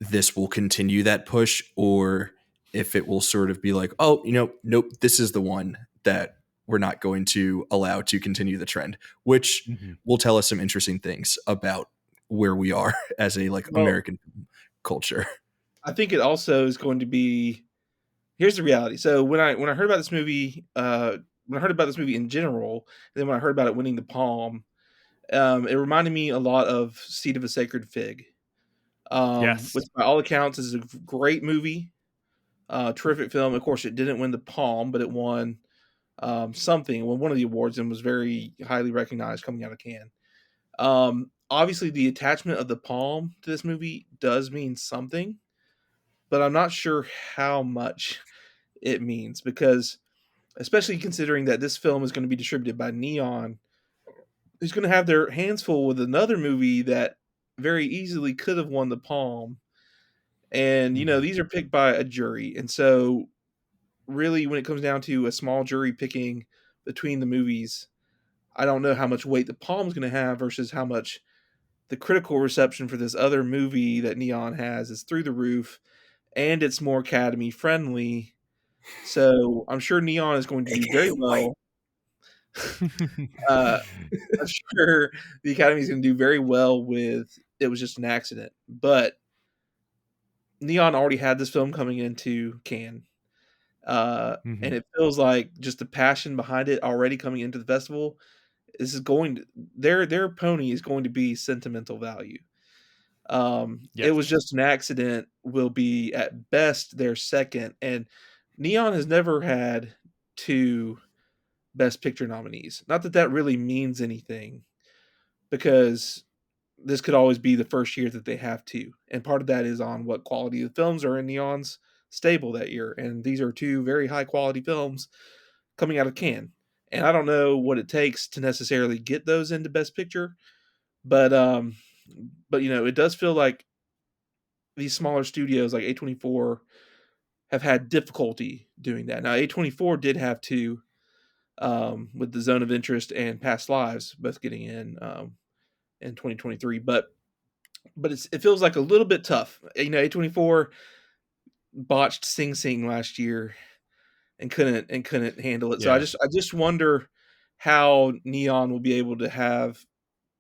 this will continue that push, or if it will sort of be like, oh, nope, this is the one that we're not going to allow to continue the trend, which mhm. will tell us some interesting things about where we are as a like Well, American culture. I think it also is going to be. Here's the reality. So when I heard about this movie, when I heard about this movie in general, and then when I heard about it winning the Palm, it reminded me a lot of Seed of a Sacred Fig, Yes. which by all accounts is a great movie, terrific film. Of course, it didn't win the Palm, but it won something, won one of the awards, and was very highly recognized coming out of Cannes. Obviously, the attachment of the Palm to this movie does mean something, but I'm not sure how much it means because, especially considering that this film is going to be distributed by Neon, who's going to have their hands full with another movie that very easily could have won the Palm. And, Mhm, these are picked by a jury. And so, really, when it comes down to a small jury picking between the movies, I don't know how much weight the Palm's going to have versus how much the critical reception for this other movie that Neon has is through the roof, and it's more Academy friendly. So I'm sure Neon is going to do very AKA white. well. Uh, I'm sure the Academy is going to do very well with It Was Just an Accident. But Neon already had this film coming into Cannes. And mhm, it feels like just the passion behind it already coming into the festival. This is going to their pony is going to be sentimental value. It yes. Was Just an Accident will be at best their second, and Neon has never had two Best Picture nominees. Not that that really means anything, because this could always be the first year that they have to, and part of that is on what quality of films are in Neon's stable that year, and these are two very high quality films coming out of Cannes. And I don't know what it takes to necessarily get those into Best Picture, but it does feel like these smaller studios like A24 have had difficulty doing that. Now A24 did have to, with the Zone of Interest and Past Lives both getting in 2023, but it feels like a little bit tough. A24 botched Sing Sing last year and couldn't handle it. So Yeah. I just wonder how Neon will be able to have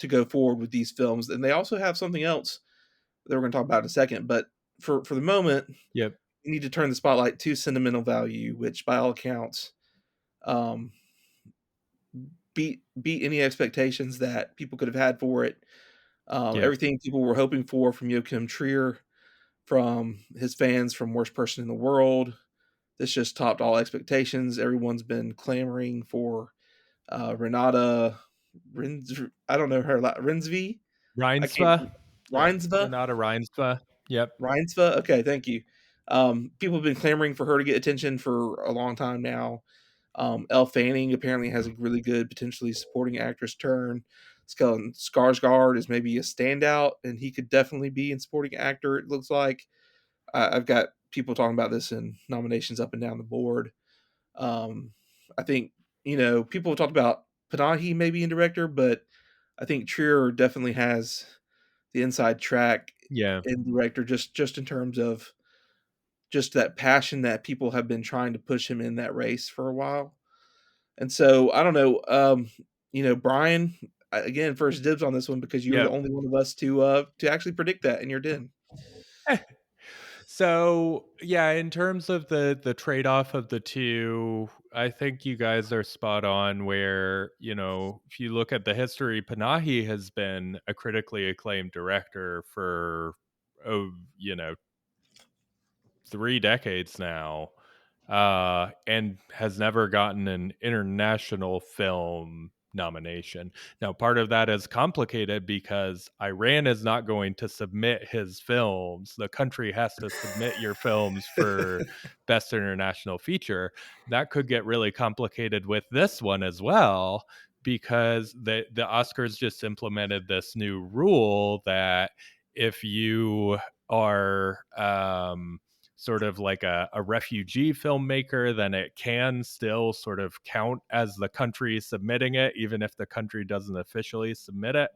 to go forward with these films. And they also have something else that we're going to talk about in a second. But for the moment, Yep. we need to turn the spotlight to Sentimental Value, which by all accounts um, beat any expectations that people could have had for it. Yep. Everything people were hoping for from Joachim Trier, from his fans, from Worst Person in the World. This just topped all expectations. Everyone's been clamoring for Renata I don't know her Rinsby. I can't Reinsva. Yep. Reinsva. Renata Reinsva. Yep. Reinsva. Okay, thank you. People have been clamoring for her to get attention for a long time now. Elle Fanning apparently has a really good, potentially supporting actress turn. Stellan Skarsgård is maybe a standout, and he could definitely be in supporting actor. It looks like I've got people talking about this in nominations up and down the board. Um, I think people have talked about Panahi maybe in director, but I think Trier definitely has the inside track Yeah. in director, just in terms of just that passion that people have been trying to push him in that race for a while. And so I don't know, Brian, again, first dibs on this one because you were the Yep. only one of us to actually predict that in your den. So yeah, in terms of the trade-off of the two, I think you guys are spot on where, if you look at the history, Panahi has been a critically acclaimed director for oh, 3 decades now, and has never gotten an international film nomination. Now, part of that is complicated because Iran is not going to submit his films. The country has to submit your films for Best International Feature. That could get really complicated with this one as well, because the Oscars just implemented this new rule that if you are sort of like a refugee filmmaker, then it can still sort of count as the country submitting it, even if the country doesn't officially submit it.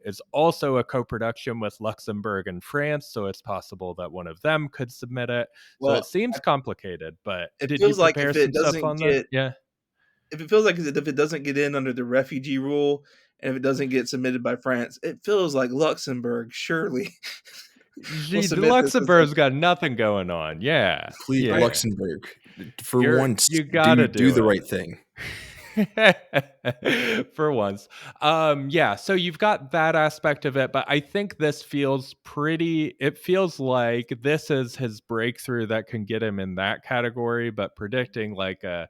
It's also a co-production with Luxembourg and France, so it's possible that one of them could submit it. So it Well, seems complicated, but it did you feels like prepare some stuff on the? Yeah. if it feels like if it doesn't get in under the refugee rule and if it doesn't get submitted by France, it feels like Luxembourg surely will submit this as like Luxembourg's got nothing going on. Yeah. Please, right. Yeah. Luxembourg, for once, You gotta do do the it. right thing. For once. Yeah, so you've got that aspect of it, but I think this feels it feels like this is his breakthrough that can get him in that category, but predicting like a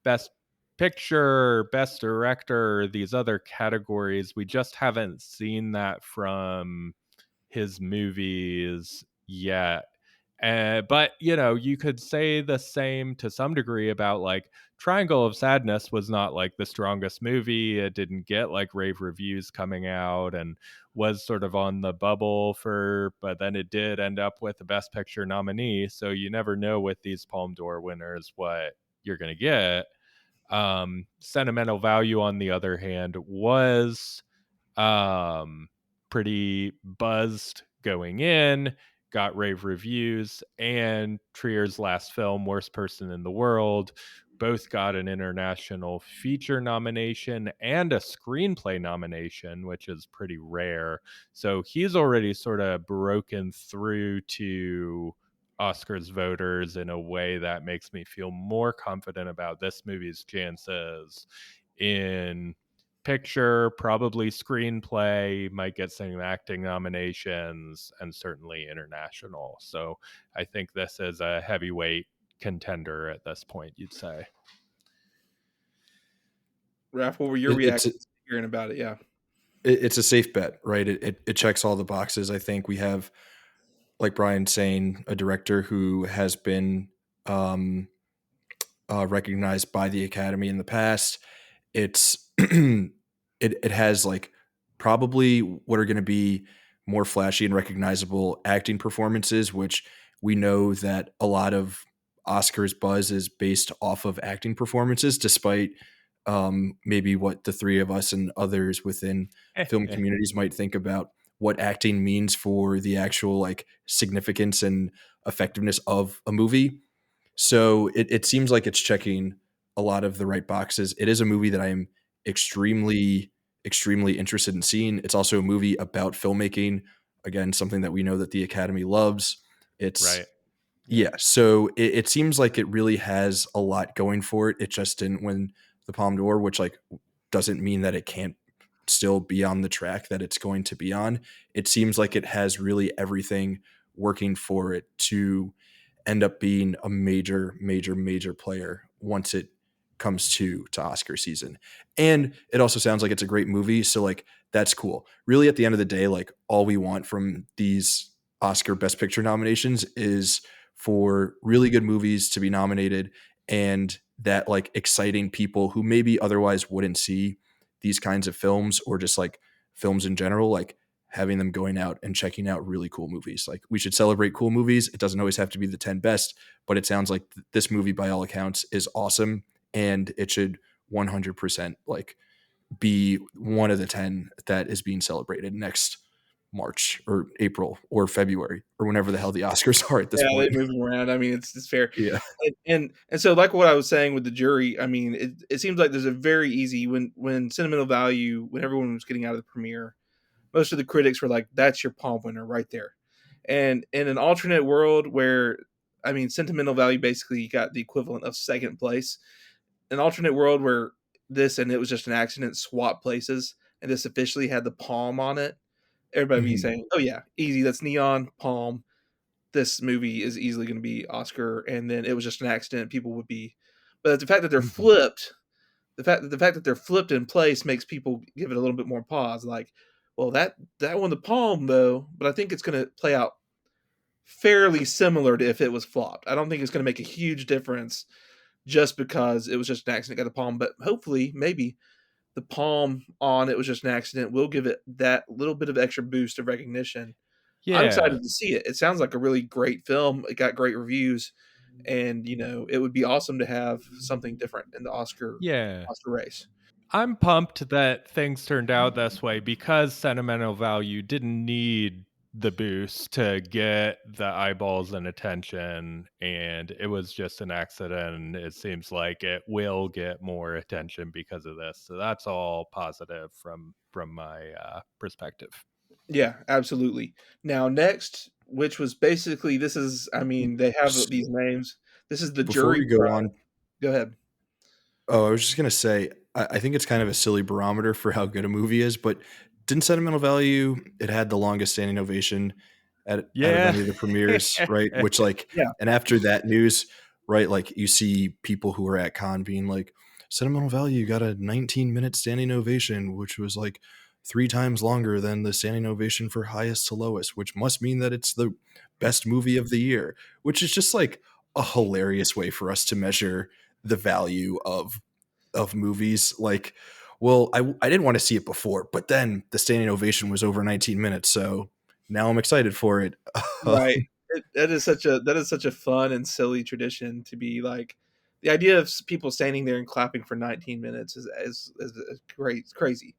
best picture, best director, these other categories, we just haven't seen that from his movies yet. But you could say the same to some degree about like Triangle of Sadness was not like the strongest movie. It didn't get like rave reviews coming out and was sort of on the bubble but then it did end up with the Best Picture nominee. So you never know with these Palme d'Or winners what you're gonna get. Sentimental Value, on the other hand, was um pretty buzzed going in, got rave reviews, and Trier's last film, Worst Person in the World, both got an international feature nomination and a screenplay nomination, which is pretty rare. So he's already sort of broken through to Oscars voters in a way that makes me feel more confident about this movie's chances in picture, probably screenplay, might get some acting nominations, and certainly international. So I think this is a heavyweight contender at this point, you'd say. Raph, what were your It's reactions to hearing about it? Yeah. it's a safe bet, right? It checks all the boxes. I think we have, like Brian saying, a director who has been um, recognized by the Academy in the past. It's it has like probably what are going to be more flashy and recognizable acting performances, which we know that a lot of Oscars buzz is based off of acting performances, despite maybe what the three of us and others within film communities might think about what acting means for the actual like significance and effectiveness of a movie. So it seems like it's checking a lot of the right boxes. It is a movie that I am extremely, extremely interested in seeing. It's also a movie about filmmaking. Again, something that we know that the Academy loves. It's Right. Yeah. yeah. So it seems like it really has a lot going for it. It just didn't win the Palme d'Or, which like doesn't mean that it can't still be on the track that it's going to be on. It seems like it has really everything working for it to end up being a major, major, major player once it comes to Oscar season. And it also sounds like it's a great movie. So like that's cool. Really at the end of the day, like all we want from these Oscar Best Picture nominations is for really good movies to be nominated and that like exciting people who maybe otherwise wouldn't see these kinds of films or just like films in general, like having them going out and checking out really cool movies. Like we should celebrate cool movies. It doesn't always have to be the 10 best, but it sounds like this movie by all accounts is awesome and it should 100% like be one of the 10 that is being celebrated next March or April or February or whenever the hell the Oscars are at this Yeah, they point. move them around. I mean, it's fair. Yeah. And so like what I was saying with the jury, I mean, it seems like there's a very easy when Sentimental Value, when everyone was getting out of the premiere, most of the critics were like, "That's your palm winner right there." And in an alternate world where, I mean, Sentimental Value basically got the equivalent of second place. An alternate world where this and it was just an accident swap places, and this officially had the palm on it. Everybody be Mhm. saying, "Oh yeah, easy. That's neon palm. This movie is easily going to be Oscar." And then it was just an accident. People would be, but the fact that they're Mhm. flipped, the fact that they're flipped in place makes people give it a little bit more pause. Like, well, that won the palm though, but I think it's going to play out fairly similar to if it was flopped. I don't think it's going to make a huge difference just because it was just an accident got the palm. But hopefully, maybe the palm on it was just an accident will give it that little bit of extra boost of recognition. I'm Yeah. excited to see it. It sounds like a really great film. It got great reviews, and it would be awesome to have something different in the Yeah. Oscar race. I'm pumped that things turned out this way because Sentimental Value didn't need the boost to get the eyeballs and attention, and it was just an accident. It seems like it will get more attention because of this. So that's all positive from my perspective. Yeah, absolutely. Now, next, which was basically this is, I mean, they have these names. This is the Before jury we go prize. on, Go ahead. oh, I was just gonna say, I think it's kind of a silly barometer for how good a movie is, but didn't Sentimental Value it had the longest standing ovation out of Yeah. any of the premieres, right? Which like, Yeah, and after that news, right, like you see people who are at con being like, Sentimental Value got a 19-minute standing ovation, which was like 3 times longer than the standing ovation for Highest to Lowest, which must mean that it's the best movie of the year, which is just like a hilarious way for us to measure the value of movies. Like, well, I didn't want to see it before, but then the standing ovation was over 19 minutes, so now I'm excited for it. right. That is such a fun and silly tradition to be like. The idea of people standing there and clapping for 19 minutes is great. It's crazy.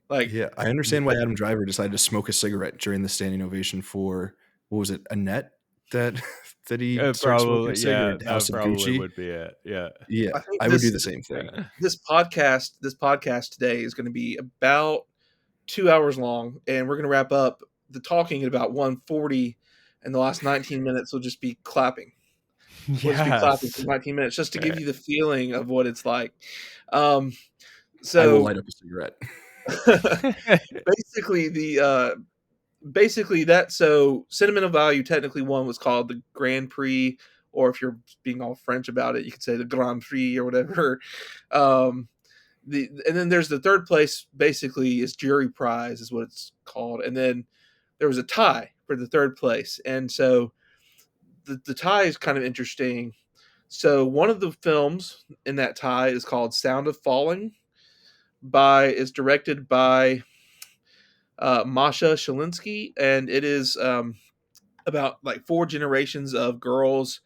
Like, Yeah, I understand why Adam Driver decided to smoke a cigarette during the standing ovation for what was it, Annette that that he started smoking a Probably, yeah, cigarette, House that of probably Gucci. would be it. Yeah. Yeah, I think I would do the same thing. this podcast today is going to be about 2 hours long, and we're going to wrap up the talking at about 1:40, and the last 19 minutes will just be clapping. We'll just be clapping for Yes. 19 minutes just to give you the feeling of what it's like. Um, I will so light up a cigarette. basically, basically that so sentimental value technically one was called the Grand Prix, or if you're being all French about it, you could say the Grand Prix or whatever. Um, and then there's the third place. Basically, is jury prize is what it's called, and then there was a tie for the third place, and so the tie is kind of interesting. So one of the films in that tie is called Sound of Falling. Is directed by Masha Shalinsky, and it is about like four generations of girls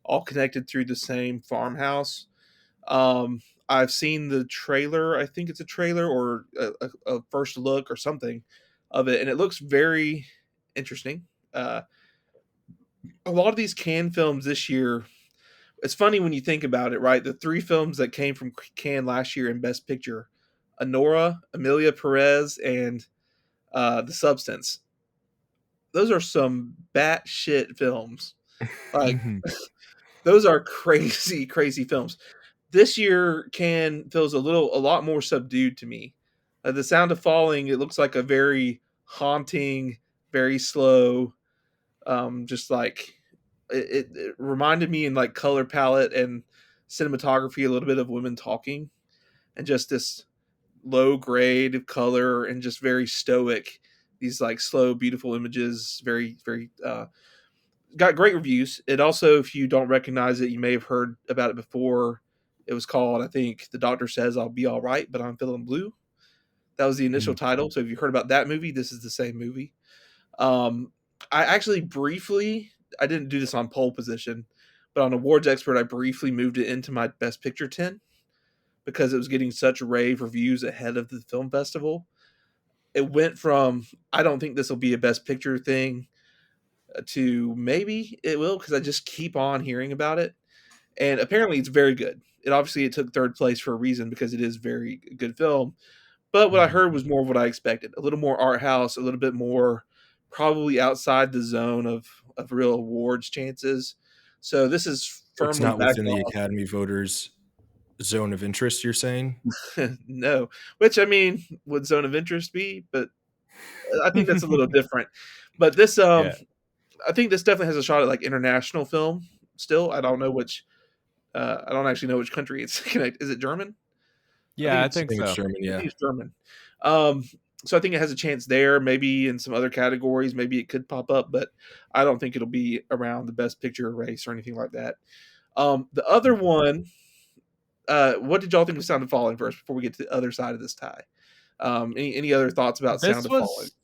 all connected through the same farmhouse. I've seen the trailer. I think it's a trailer or a first look or something of it, and it looks very interesting. A lot of these Cannes films this year. It's funny when you think about it, right? The three films that came from Cannes last year in Best Picture: Honora, Amelia Perez, and The Substance. Those are some batshit films. Like those are crazy, crazy films. This year, Can feels a lot more subdued to me. The Sound of Falling, it looks like a very haunting, very slow, just like it reminded me in like color palette and cinematography a little bit of Women Talking, and just this low grade of color and just very stoic. These like slow, beautiful images, very, very got great reviews. It also, if you don't recognize it, you may have heard about it before. It was called, I think, The Doctor Says I'll Be All Right, but I'm Feeling Blue. That was the initial Mhm. title. So if you heard about that movie, this is the same movie. Um, I actually briefly, I didn't do this on pole position, but on Awards Expert, I briefly moved it into my Best Picture 10 because it was getting such rave reviews ahead of the film festival. It went from, I don't think this will be a Best Picture thing to maybe it will because I just keep on hearing about it. And apparently it's very good. It took third place for a reason because it is very good film. But what I Mhm. heard was more of what I expected. A little more art house, a little bit more probably outside the zone of real awards chances. So this is So it's firmly not backed within the off. Academy voters' zone of interest, you're saying? No, which I mean, would zone of interest be? But I think that's a little different. But this, Yeah. I think this definitely has a shot at like international film. Still, I don't know which. I don't actually know which country it's connected. Is it German? I think Yeah, I it's think I think it's so. German, I yeah. think it's German. Um, so I think it has a chance there. Maybe in some other categories, maybe it could pop up, but I don't think it'll be around the best picture race or anything like that. The other Mhm. one, what did y'all think of Sound of Falling first before we get to the other side of this tie? Any other thoughts about Sound This of Falling? was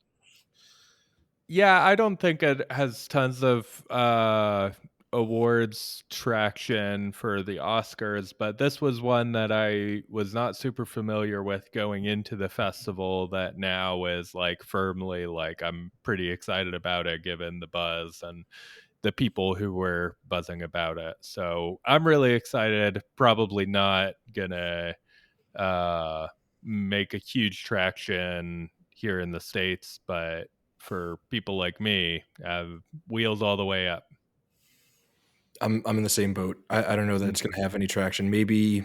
Yeah, I don't think it has tons of awards traction for the Oscars, but this was one that I was not super familiar with going into the festival that now is like firmly like I'm pretty excited about it given the buzz and the people who were buzzing about it. So I'm really excited. Probably not gonna uh, make a huge traction here in the States, but for people like me, wheels all the way up. I'm in the same boat. I don't know that Mm. it's gonna have any traction. Maybe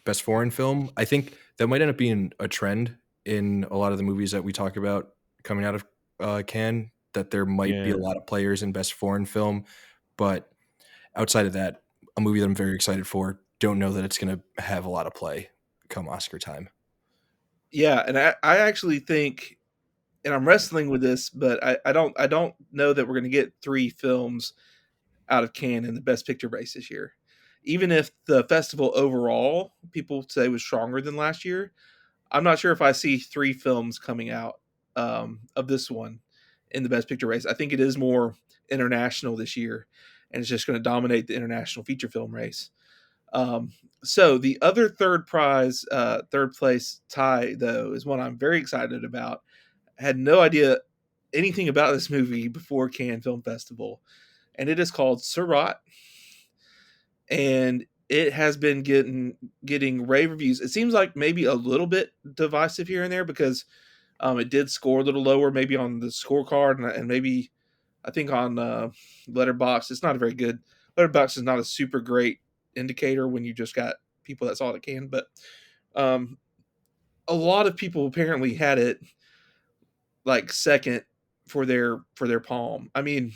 best foreign film. I think that might end up being a trend in a lot of the movies that we talk about coming out of Cannes, that there might be a Yeah. lot of players in best foreign film, but outside of that, a movie that I'm very excited for, don't know that it's gonna have a lot of play come Oscar time. Yeah, and I actually think, and I'm wrestling with this, but I don't know that we're going to get three films out of Cannes in the Best Picture race this year. Even if the festival overall people say was stronger than last year, I'm not sure if I see three films coming out of this one in the Best Picture race. I think it is more international this year, and it's just going to dominate the international feature film race. Um, so the other third place tie though, is one I'm very excited about. I had no idea anything about this movie before Cannes Film Festival, and it is called Surat, and it has been getting rave reviews. It seems like maybe a little bit divisive here and there because it did score a little lower, maybe on the scorecard, and maybe I think on Letterbox. It's not a very good. Letterbox is not a super great indicator when you just got people that saw it can, but um, a lot of people apparently had it like second for their palm. I mean,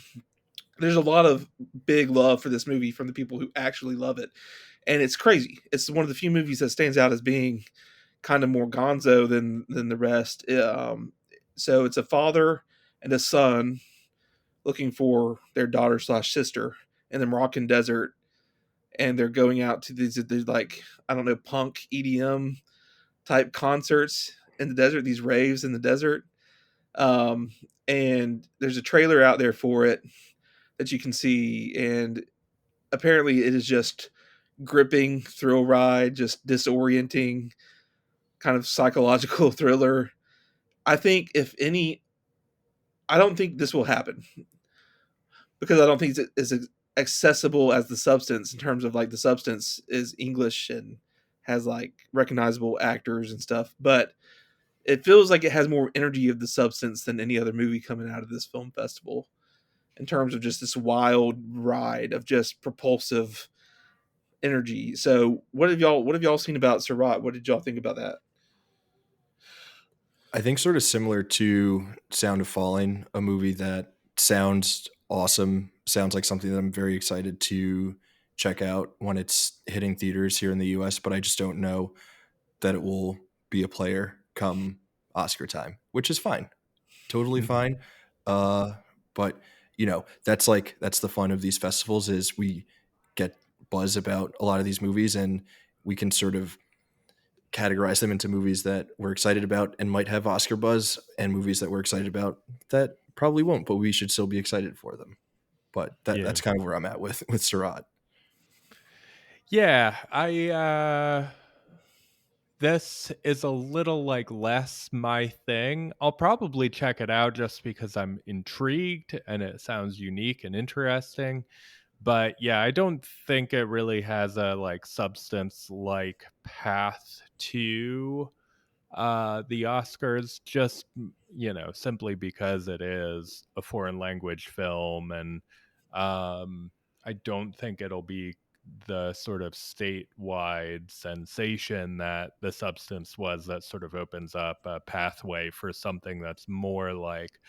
there's a lot of big love for this movie from the people who actually love it, and it's crazy. It's one of the few movies that stands out as being kind of more gonzo than the rest. So it's a father and a son looking for their daughter slash sister in the Moroccan desert, and they're going out to these like, I don't know, punk EDM type concerts in the desert, these raves in the desert. Um, and there's a trailer out there for it that you can see, and apparently it is just gripping thrill ride, just disorienting kind of psychological thriller. I think if any, I don't think this will happen because I don't think it's as accessible as the substance in terms of like the substance is English and has like recognizable actors and stuff, but it feels like it has more energy of the substance than any other movie coming out of this film festival in terms of just this wild ride of just propulsive energy. So what have y'all seen about Surratt? What did y'all think about that? I think sort of similar to Sound of Falling, a movie that sounds awesome, sounds like something that I'm very excited to check out when it's hitting theaters here in the US, but I just don't know that it will be a player come Oscar time, which is fine. Totally fine. Uh but that's the fun of these festivals is we get buzz about a lot of these movies and we can sort of categorize them into movies that we're excited about and might have Oscar buzz and movies that we're excited about that probably won't, but we should still be excited for them. But Yeah. that's kind of where I'm at with Surratt. Yeah, this is a little like less my thing. I'll probably check it out just because I'm intrigued and it sounds unique and interesting. But yeah, I don't think it really has a like substance like path to the Oscars, just simply because it is a foreign language film, and I don't think it'll be the sort of statewide sensation that The Substance was, that sort of opens up a pathway for something that's more like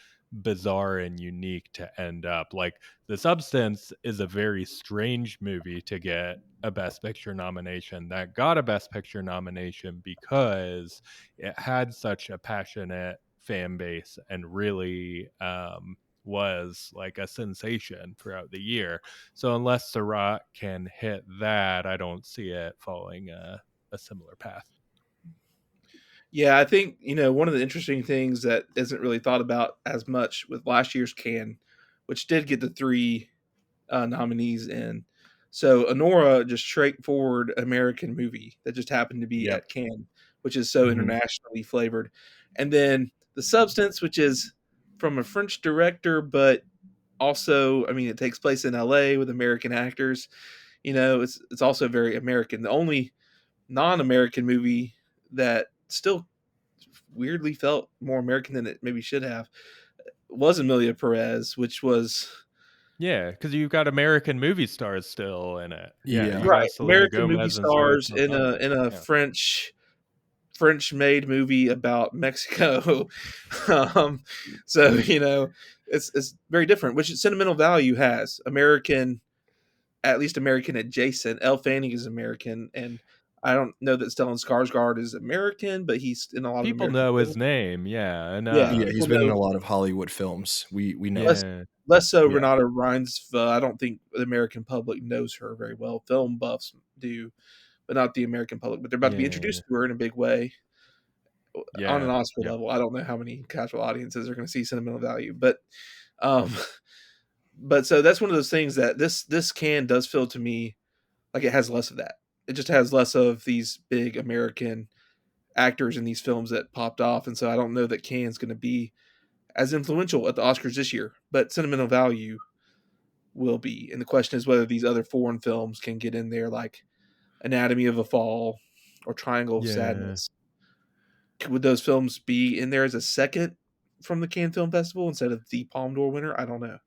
bizarre and unique to end up. Like The Substance is a very strange movie to get a Best Picture nomination, that got a Best Picture nomination because it had such a passionate fan base and really was like a sensation throughout the year. So unless Surratt can hit that, I don't see it following a similar path. Yeah, I think, one of the interesting things that isn't really thought about as much with last year's Can, which did get the three nominees in. So Honora, just straightforward American movie that just happened to be Yep. at Cannes, which is so Hmm. internationally flavored. And then The Substance, which is from a French director, but also, I mean, it takes place in LA with American actors. It's also very American. The only non-American movie that still weirdly felt more American than it maybe should have was Amelia Perez, which was Yeah, because you've got American movie stars still in it. Yeah, you Yeah. got right, Selena American movie Gomez and Zoe stars in a Saldana. in a Yeah. French made movie about Mexico. um, so it's very different, which Sentimental Value has American, at least American adjacent. Elle Fanning is American, and I don't know that Stellan Skarsgård is American, but he's in a lot of People American know his films. name, yeah, Yeah, Yeah, he's people been in know. a lot of Hollywood films. We know Less him. yeah, less so Yeah. Renata Reinsve. I don't think the American public knows her very well. Film buffs do, but not the American public. But they're about to be yeah, introduced to her in a big way on an yeah, Oscar yep. level. I don't know how many casual audiences are going to see Sentimental Value, um, but so that's one of those things that this can does feel to me like it has less of that. It just has less of these big American actors in these films that popped off, and so I don't know that Cannes going to be as influential at the Oscars this year. But Sentimental Value will be. And the question is whether these other foreign films can get in there, like Anatomy of a Fall or Triangle of Yeah. Sadness. Would those films be in there as a second from the Cannes Film Festival instead of the Palme d'Or winner? I don't know.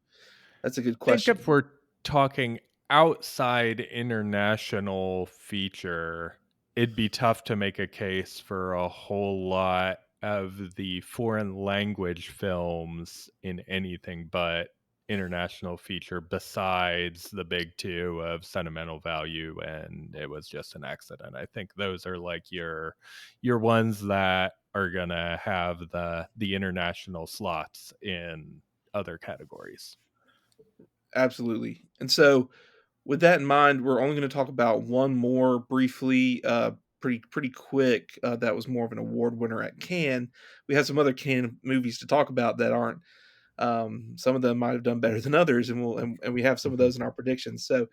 That's a good Think if question. we're talking outside international feature, it'd be tough to make a case for a whole lot of the foreign language films in anything but international feature besides the big two of Sentimental Value and It Was Just an Accident. I think those are like your ones that are gonna have the international slots in other categories. Absolutely. And so, with that in mind, we're only going to talk about one more briefly, pretty quick. That was more of an award winner at Cannes. We have some other Cannes movies to talk about that aren't. Some of them might have done better than others, and and we have some of Mhm. those in our predictions. So,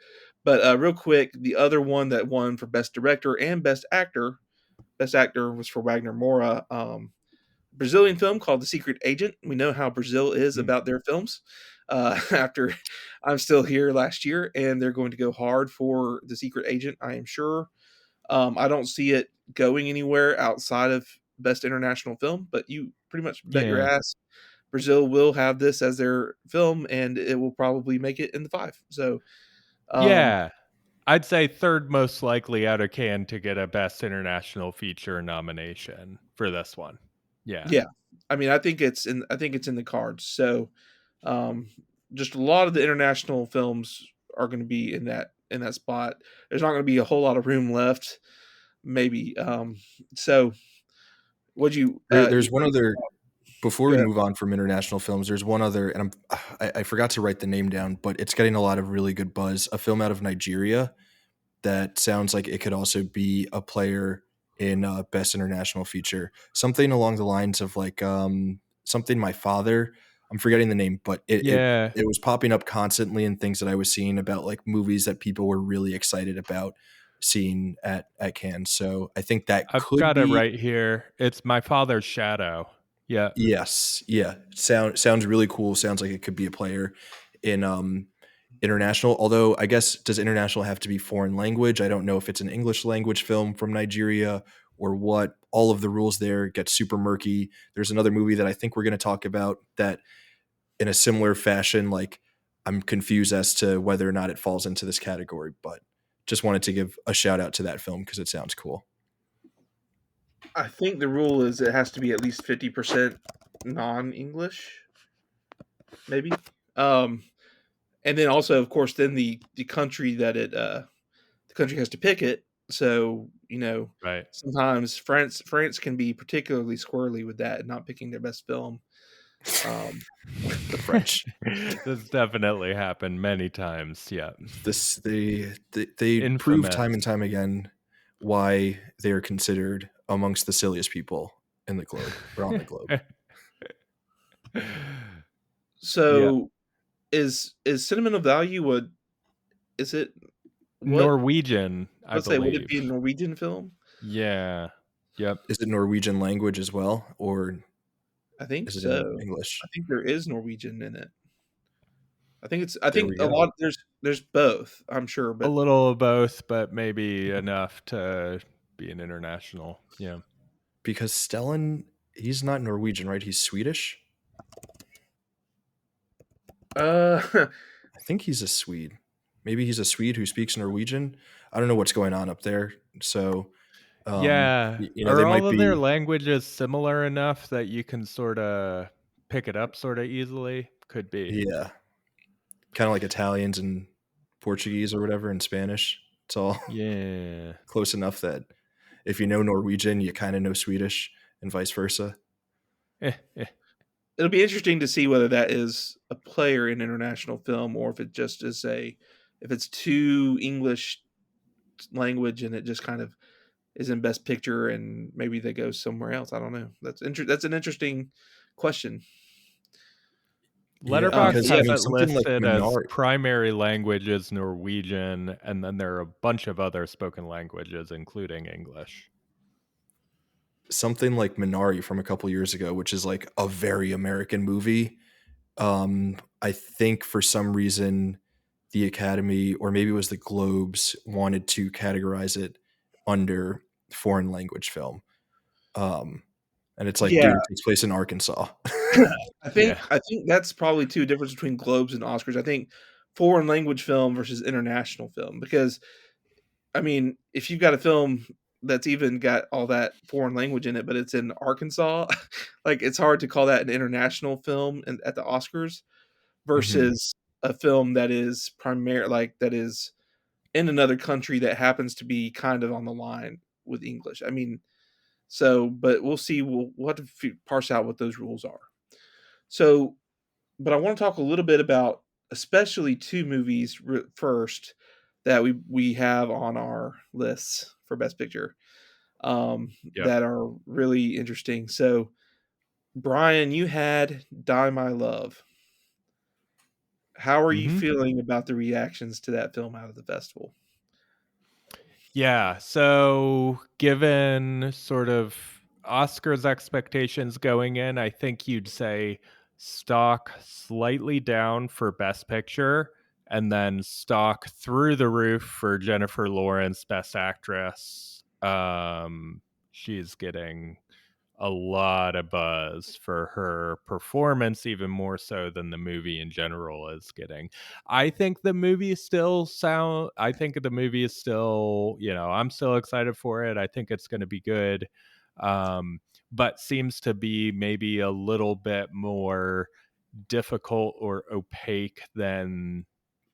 but real quick, the other one that won for best director and best actor. Best actor was for Wagner Moura. Brazilian film called The Secret Agent. We know how Brazil is Mm. about their films. After I'm Still Here last year, and they're going to go hard for The Secret Agent, I am sure. I don't see it going anywhere outside of Best International Film, but you pretty much bet your Yeah. ass Brazil will have this as their film, and it will probably make it in the five. So, um, Yeah. I'd say third most likely out of Cannes to get a Best International Feature nomination for this one. Yeah. yeah, I mean, I think it's in the cards. So, um, just a lot of the international films are going to be in that spot. There's not going to be a whole lot of room left, maybe. So, would you? There's one other before Go we ahead. move on from international films. There's one other, and I forgot to write the name down, but it's getting a lot of really good buzz. A film out of Nigeria that sounds like it could also be a player in best international feature. Something along the lines of like something my father. I'm forgetting the name, but Yeah. it was popping up constantly in things that I was seeing about like movies that people were really excited about seeing at Cannes. So I think that I've could got it be. right here. It's My Father's Shadow. Yeah. Yes, yeah. Sounds really cool. Sounds like it could be a player in international. Although I guess does international have to be foreign language? I don't know if it's an English language film from Nigeria or what. All of the rules there get super murky. There's another movie that I think we're going to talk about that in a similar fashion like I'm confused as to whether or not it falls into this category, but just wanted to give a shout out to that film because it sounds cool. I think the rule is it has to be at least 50% non-English, maybe. Um, and then also, of course, then the country that the country has to pick it. So, Right. sometimes France can be particularly squirrely with that and not picking their best film. Um, The French. This definitely happened many times. Yeah. This they prove Infamous. time and time again why they are considered amongst the silliest people in the globe or on the globe. Yeah. so is Sentimental Value what is it? What Norwegian, I let's say would it believe. be a Norwegian film? Yeah. Yep. Is it Norwegian language as well, or I think is it in so. I English? think there is Norwegian in it. I There think we a go. lot there's both, I'm sure, A but little of both, but maybe enough to be an international. Yeah. Because Stellan, he's not Norwegian, right? He's Swedish. uh I think he's a Swede. Maybe he's a Swede who speaks Norwegian. I don't know what's going on up there. So, Yeah. they Are all might of their be, languages similar enough that you can sort of pick it up sort of easily? Could be. yeah, kind of like Italians and Portuguese or whatever and Spanish. It's all Yeah. close enough that if you know Norwegian, you kind of know Swedish and vice versa. Eh, eh. it'll be interesting to see whether that is a player in international film or if it just is a if it's too English language and it just kind of is in best picture and maybe they go somewhere else. I don't know. That's an interesting question. Yeah, Letterbox because I Yeah, has mean it something like listed as Minari, primary language is Norwegian, and then there are a bunch of other spoken languages, including English. something like Minari from a couple years ago, which is like a very American movie. I think for some reason the Academy or maybe it was the Globes wanted to categorize it under foreign language film. Um, and it's like, yeah. dude, it takes place in Arkansas. Yeah. I think that's probably two difference between Globes and Oscars. I think foreign language film versus international film because I mean, if you've got a film that's even got all that foreign language in it, but it's in Arkansas, like it's hard to call that an international film at the Oscars. Mhm. versus a film that is that is in another country that happens to be kind of on the line with English. I mean, so but we'll see. We'll have to parse out what those rules are. So, but I want to talk a little bit about especially two movies first that we have on our lists for Best Picture Yep. that are really interesting. So, Brian, you had Die My Love. How are you Mhm. feeling about the reactions to that film out of the festival? Yeah. So, given sort of Oscars expectations going in, I think you'd say stock slightly down for Best Picture and then stock through the roof for Jennifer Lawrence, Best Actress. She's getting a lot of buzz for her performance, even more so than the movie in general is getting. I think the movie is still, I'm still excited for it. I think it's going to be good. But seems to be maybe a little bit more difficult or opaque than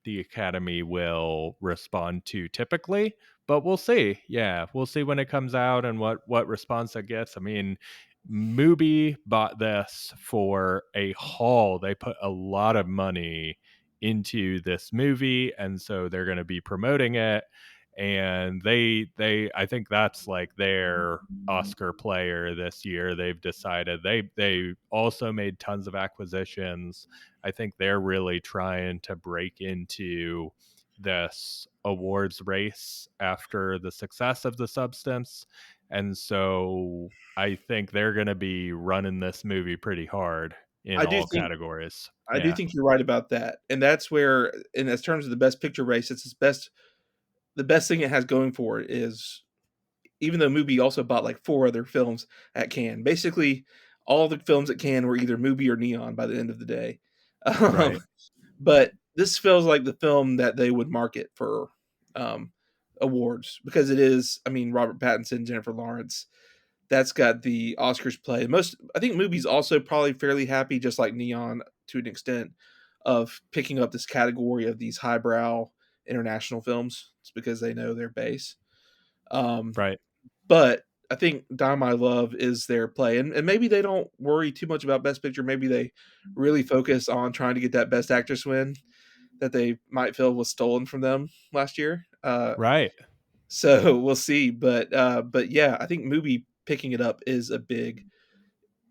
the Academy will respond to typically. But we'll see. Yeah, we'll see when it comes out and what response it gets. I mean, Mubi bought this for a haul. They put a lot of money into this movie, and so they're going to be promoting it. And they I think that's like their Oscar player this year. They've decided they also made tons of acquisitions. I think they're really trying to break into this awards race after the success of The Substance. And so I think they're going to be running this movie pretty hard in I do all think categories. I do Yeah. think you're right about that, and that's where, in as terms of the best picture race, it's its best. The best thing it has going for it is, even though Mubi also bought like four other films at Cannes, basically all the films at Cannes were either Mubi or Neon by the end of the day. Um, Right. but this feels like the film that they would market for um, awards because it is. I mean, Robert Pattinson, Jennifer Lawrence. That's got the Oscars play. Most, I think, Mubi's also probably fairly happy, just like Neon to an extent, of picking up this category of these highbrow international films. It's because they know their base. Um, Right. but I think Die My Love is their play, and maybe they don't worry too much about Best Picture. Maybe they really focus on trying to get that Best Actress win that they might feel was stolen from them last year. Right. So we'll see. But yeah, I think Mubi picking it up is a big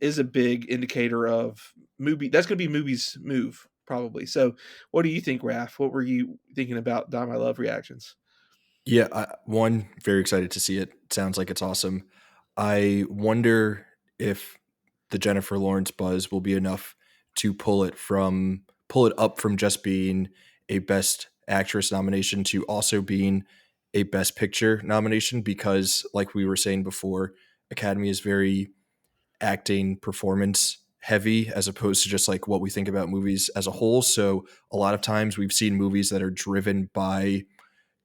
indicator of Mubi. That's going to be Mubi's move probably. So what do you think, Raf? What were you thinking about Die My Love reactions? Yeah, one, very excited to see it. Sounds like it's awesome. I wonder if the Jennifer Lawrence buzz will be enough to pull it up from just being a Best Actress nomination to also being a Best Picture nomination, because like we were saying before, Academy is very acting performance heavy as opposed to just like what we think about movies as a whole. So a lot of times we've seen movies that are driven by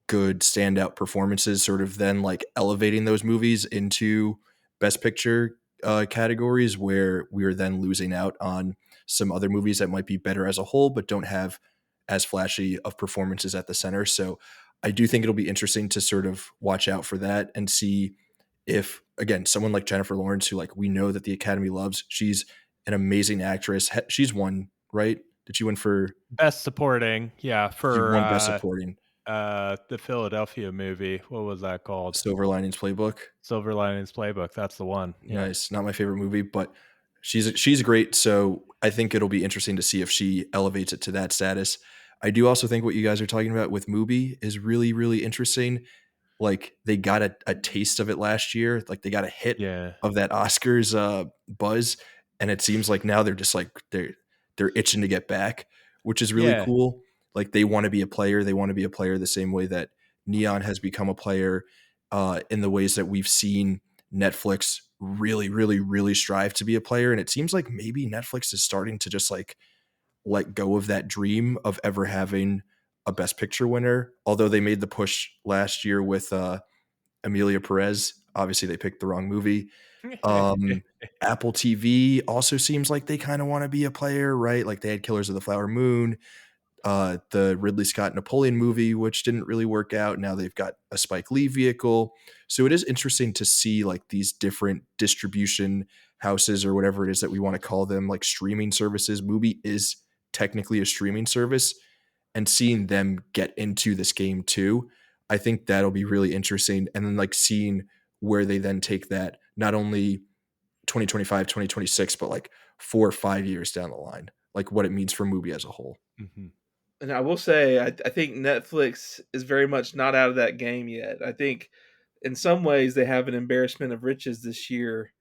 good standout performances, sort of then like elevating those movies into best picture categories, where we are then losing out on some other movies that might be better as a whole but don't have as flashy of performances at the center. So I do think it'll be interesting to sort of watch out for that and see if, again, someone like Jennifer Lawrence, who like we know that the Academy loves, she's an amazing actress. She's won, right? Did she win for? Best supporting. Yeah, She for won Best Supporting. the Philadelphia movie. What was that called? Silver Linings Playbook. Silver Linings Playbook. That's the one. Yep. Nice. Not my favorite movie, but she's great. So I think it'll be interesting to see if she elevates it to that status. I do also think what you guys are talking about with Mubi is really, really interesting. Like they got a taste of it last year. Like they got a hit Yeah. of that Oscars buzz, and it seems like now they're just like they're itching to get back, which is really Yeah. cool. Like they want to be a player. They want to be a player the same way that Neon has become a player, in the ways that we've seen Netflix really, really, really strive to be a player. And it seems like maybe Netflix is starting to just like let go of that dream of ever having a Best Picture winner. Although they made the push last year with Amelia Perez. obviously they picked the wrong movie. Um, Apple TV also seems like they kinda wanna be a player, right? Like, they had Killers of the Flower Moon, the Ridley Scott Napoleon movie, which didn't really work out. Now they've got a Spike Lee vehicle. So it is interesting to see like these different distribution houses or whatever it is that we want to call them, like streaming services. Movie is technically a streaming service, and seeing them get into this game too, I think that'll be really interesting. And then like seeing where they then take that, not only 2025, 2026, but like 4 or 5 years down the line, like what it means for movie as a whole. Mhm. And I will say, I think Netflix is very much not out of that game yet. I think in some ways they have an embarrassment of riches this year,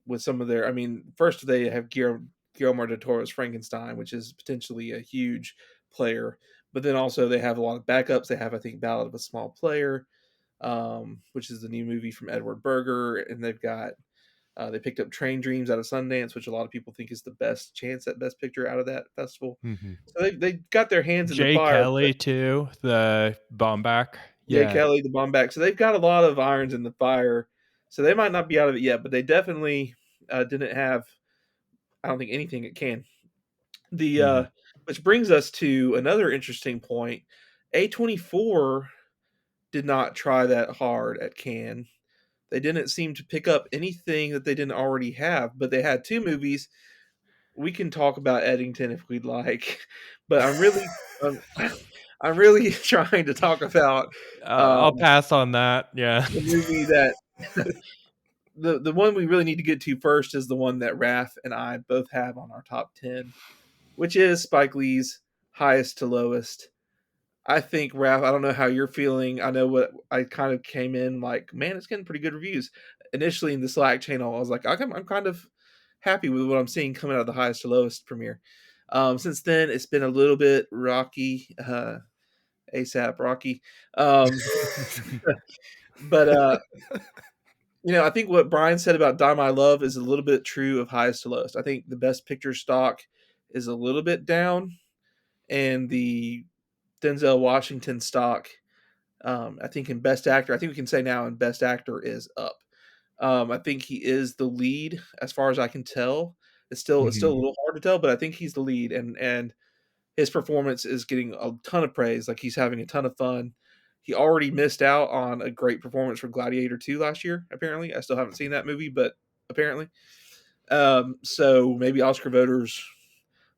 with some of their. I mean, first they have Guillermo del Toro's Frankenstein, which is potentially a huge player, but then also they have a lot of backups. They have, I think, Ballad of a Small Player, which is the new movie from Edward Berger, and they've got they picked up Train Dreams out of Sundance, which a lot of people think is the best chance at Best Picture out of that festival. Mhm. So they got their hands in the Jay fire. But Kelly too, the Bomback. Jay Yeah. Kelly, the Bomback. So they've got a lot of irons in the fire. So they might not be out of it yet, but they definitely didn't have, I don't think, anything at Cannes. The Mhm. which brings us to another interesting point. A24 did not try that hard at Cannes. They didn't seem to pick up anything that they didn't already have, but they had two movies. We can talk about Eddington if we'd like, but I'm, I'm really trying to talk about I'll um, pass on that. Yeah. the movie that the one we really need to get to first is the one that Raf and I both have on our top 10, which is Spike Lee's Highest to Lowest. I think, Raf, I don't know how you're feeling. I know what I kind of came in like, man, it's getting pretty good reviews. Initially in the Slack channel, I was like, I'm kind of happy with what I'm seeing coming out of the Highest to Lowest premiere. Since then, it's been a little bit rocky, ASAP Rocky. Um, but I think what Brian said about Die My Love is a little bit true of Highest to Lowest. I think the Best Picture stock is a little bit down, and the Denzel Washington stock, I think in Best Actor, I think we can say now in Best Actor is up. I think he is the lead as far as I can tell. It's still a Mhm. little hard to tell, but I think he's the lead, and his performance is getting a ton of praise. Like, he's having a ton of fun. He already missed out on a great performance for Gladiator 2 last year, apparently. I still haven't seen that movie, but apparently. So maybe Oscar voters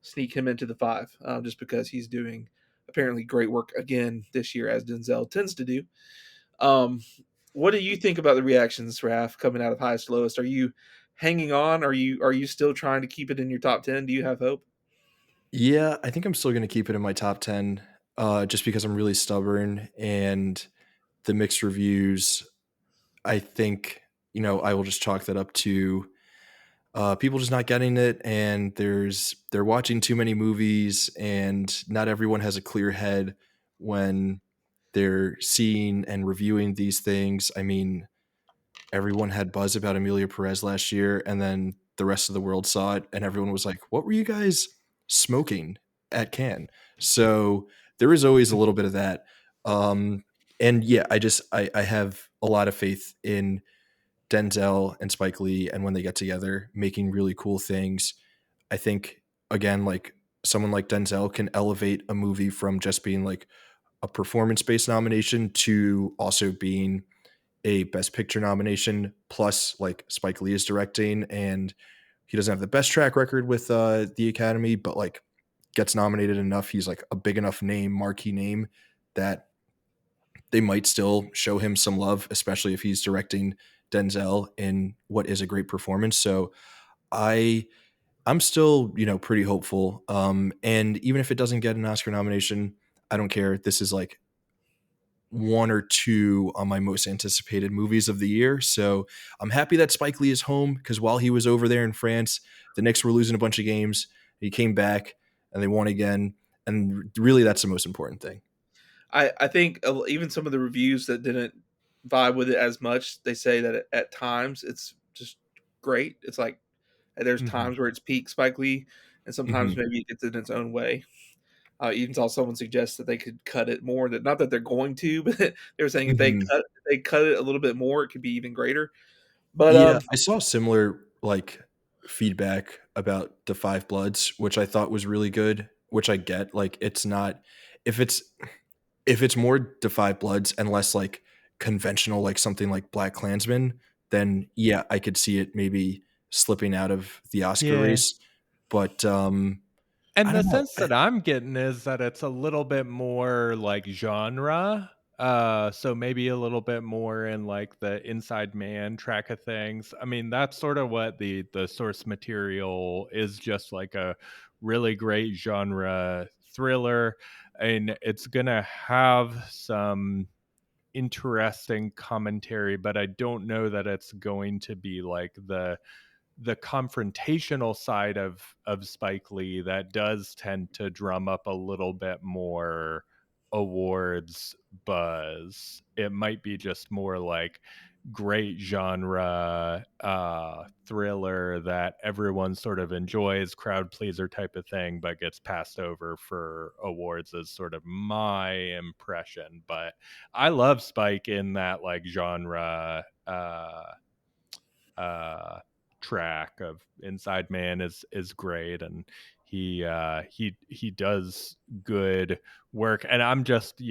sneak him into the five, just because he's doing apparently great work again this year, as Denzel tends to do. Um, what do you think about the reactions, Raf, coming out of Highest to Lowest? Are you hanging on? Are you still trying to keep it in your top 10? Do you have hope? Yeah, I think I'm still gonna keep it in my top 10, just because I'm really stubborn and the mixed reviews, I think, I will just chalk that up to, people just not getting it, and they're watching too many movies, and not everyone has a clear head when they're seeing and reviewing these things. I mean, everyone had buzz about Amelia Perez last year, and then the rest of the world saw it, and everyone was like, "What were you guys smoking at Cannes?" So there is always a little bit of that. Um, and yeah, I have a lot of faith in Denzel and Spike Lee, and when they get together, making really cool things. I think again, like someone like Denzel can elevate a movie from just being like a performance based nomination to also being a Best Picture nomination. Plus, like Spike Lee is directing, and he doesn't have the best track record with the Academy, but like gets nominated enough. He's like a big enough name, marquee name, that they might still show him some love, especially if he's directing Denzel in what is a great performance. So I I'm still, pretty hopeful. And even if it doesn't get an Oscar nomination, I don't care. This is like one or two on my most anticipated movies of the year. So I'm happy that Spike Lee is home, because while he was over there in France, the Knicks were losing a bunch of games. He came back and they won again. And really, that's the most important thing. I think even some of the reviews that didn't vibe with it as much, they say that at times it's just great. It's like there's Mhm. times where it's peak Spike Lee, and sometimes Mhm. maybe it gets in its own way. I even saw someone suggest that they could cut it more. That not that they're going to, but they were saying Mhm. if they cut it a little bit more, it could be even greater. But Yeah, I saw similar, like, feedback about The Five Bloods, which I thought was really good, which I get, like, it's not if it's if it's more The Five Bloods and less, like, conventional, like something like Black Klansman, then, yeah, I could see it maybe slipping out of the Oscar Yeah. race, but, I And the don't know, sense that I'm getting is that it's a little bit more like genre. So maybe a little bit more in like the inside man track of things. I mean, that's sort of what the source material is, just like a really great genre thriller. And it's gonna have some interesting commentary, but I don't know that it's going to be like the confrontational side of Spike Lee that does tend to drum up a little bit more awards buzz. It might be just more like great genre thriller that everyone sort of enjoys, crowd pleaser type of thing, but gets passed over for awards, is sort of my impression. But I love Spike in that like genre uh track of Inside Man is great, and he does good work, and I'm just,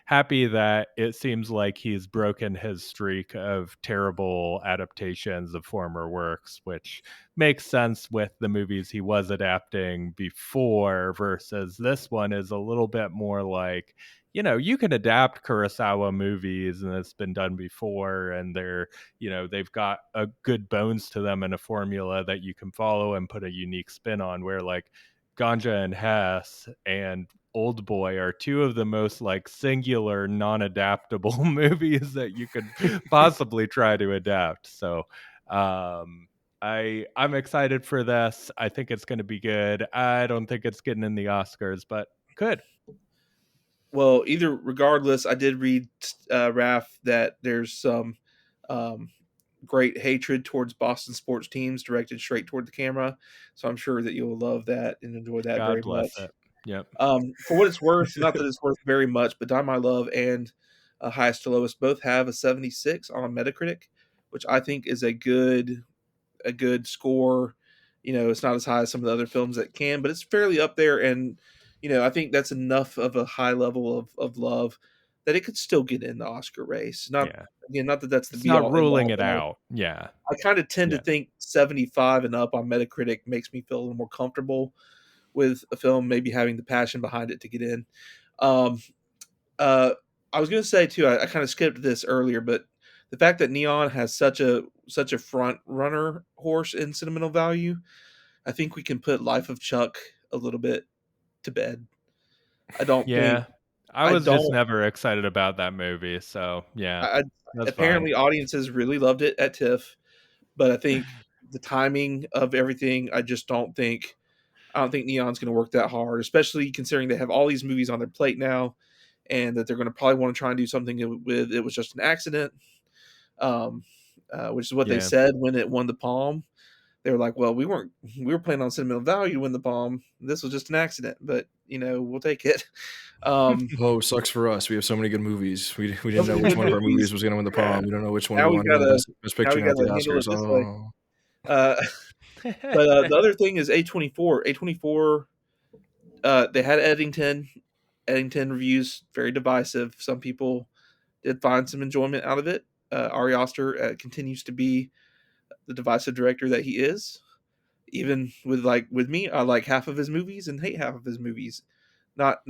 happy that it seems like he's broken his streak of terrible adaptations of former works, which makes sense with the movies he was adapting before, versus this one is a little bit more like, you can adapt Kurosawa movies and it's been done before, and they've got a good bones to them and a formula that you can follow and put a unique spin on, where like Ganja and Hess and Old Boy are two of the most like singular non-adaptable movies that you could possibly try to adapt. So I'm excited for this. I think it's going to be good. I don't think it's getting in the Oscars, but could. well, either regardless, I did read Raf that there's some um, great hatred towards Boston sports teams directed straight toward the camera. So I'm sure that you'll love that and enjoy that God very bless much. it. Yep. For what it's worth, not that it's worth very much, but Die My Love and Highest to Lowest both have a 76 on Metacritic, which I think is a good score. It's not as high as some of the other films that can, but it's fairly up there. And I think that's enough of a high level of love that it could still get in the Oscar race. Not Yeah. again, not that that's the It's be not all end ruling all, it but out. Yeah. I kind of tend to Yeah. think 75 and up on Metacritic makes me feel a little more comfortable with a film maybe having the passion behind it to get in. Um, uh, I was going to say too, I kind of skipped this earlier, but the fact that Neon has such a front runner horse in sentimental value, I think we can put Life of Chuck a little bit to bed. I don't think Yeah. I I was just don't never excited about that movie, so yeah, I that's fine. apparently audiences really loved it at TIFF, but I think the timing of everything, I don't think Neon's going to work that hard, especially considering they have all these movies on their plate now, and that they're going to probably want to try and do something with it was just an accident, um, which is what they Yeah. said when it won the Palm. They were like, "Well, we were playing on sentimental value to win the Palm. This was just an accident, but we'll take it." Um, oh, sucks for us. We have so many good movies. We so didn't know many which good one of our movies. movies was gonna win the Yeah. Palm. We don't know which one we Now we wanna win gotta Best now Picture we now at the gotta handle it Oscars. this way. Oh. Uh, but the other thing is A24. A24. They had Eddington. Eddington reviews very divisive. Some people did find some enjoyment out of it. Ari Aster continues to be the divisive director that he is. Even with me, I like half of his movies and hate half of his movies. Not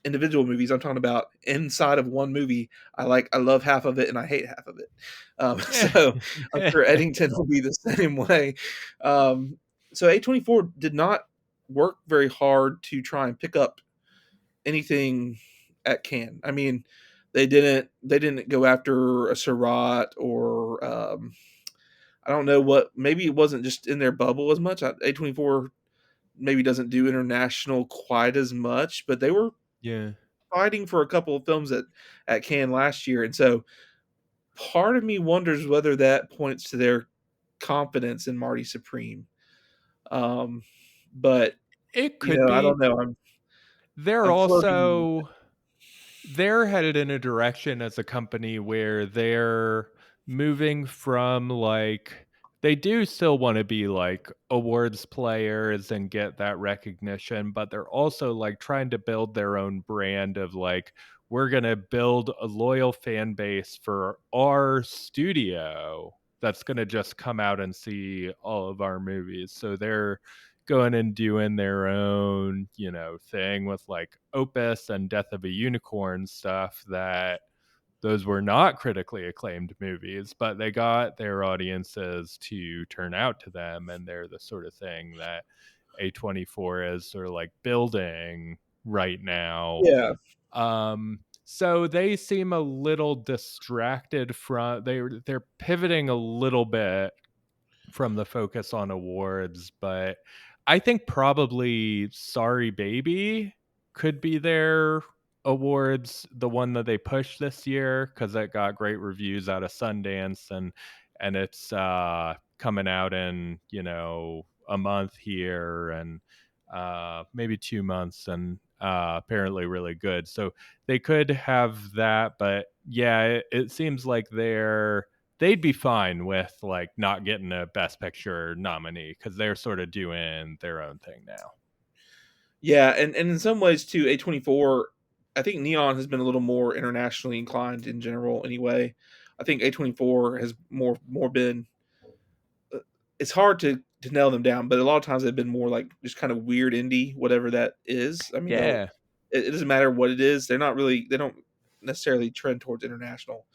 individual movies. I'm talking about inside of one movie. I love half of it and I hate half of it. So I'm sure Eddington will be the same way. So A24 did not work very hard to try and pick up anything at Cannes. I mean, they didn't go after a Surratt or I don't know what. Maybe it wasn't just in their bubble as much. A24 maybe doesn't do international quite as much, but they were Yeah. fighting for a couple of films at Cannes last year, and so part of me wonders whether that points to their confidence in Marty Supreme. Um, but It could I be. don't know. they're I'm flirting. also they're headed in a direction as a company where they're moving from like they do still want to be like awards players and get that recognition, but they're also like trying to build their own brand of like we're going to build a loyal fan base for our studio that's going to just come out and see all of our movies. So they're going and doing their own, thing with like Opus and Death of a Unicorn stuff that those were not critically acclaimed movies, but they got their audiences to turn out to them, and they're the sort of thing that A24 is sort of like building right now. Yeah, So they seem a little distracted from they're pivoting a little bit from the focus on awards, but I think probably Sorry Baby could be their awards, the one that they pushed this year because it got great reviews out of Sundance, and it's coming out in a month here and maybe 2 months, and apparently really good. So they could have that, but yeah, it seems like they'd be fine with like not getting a best picture nominee because they're sort of doing their own thing now. yeah, and in some ways too, A24. I think Neon has been a little more internationally inclined in general. Anyway, I think A24 has more been. It's hard to nail them down, but a lot of times they've been more like just kind of weird indie, whatever that is. I mean, they'll. Yeah. It doesn't matter what it is. They're not really. They don't necessarily trend towards international.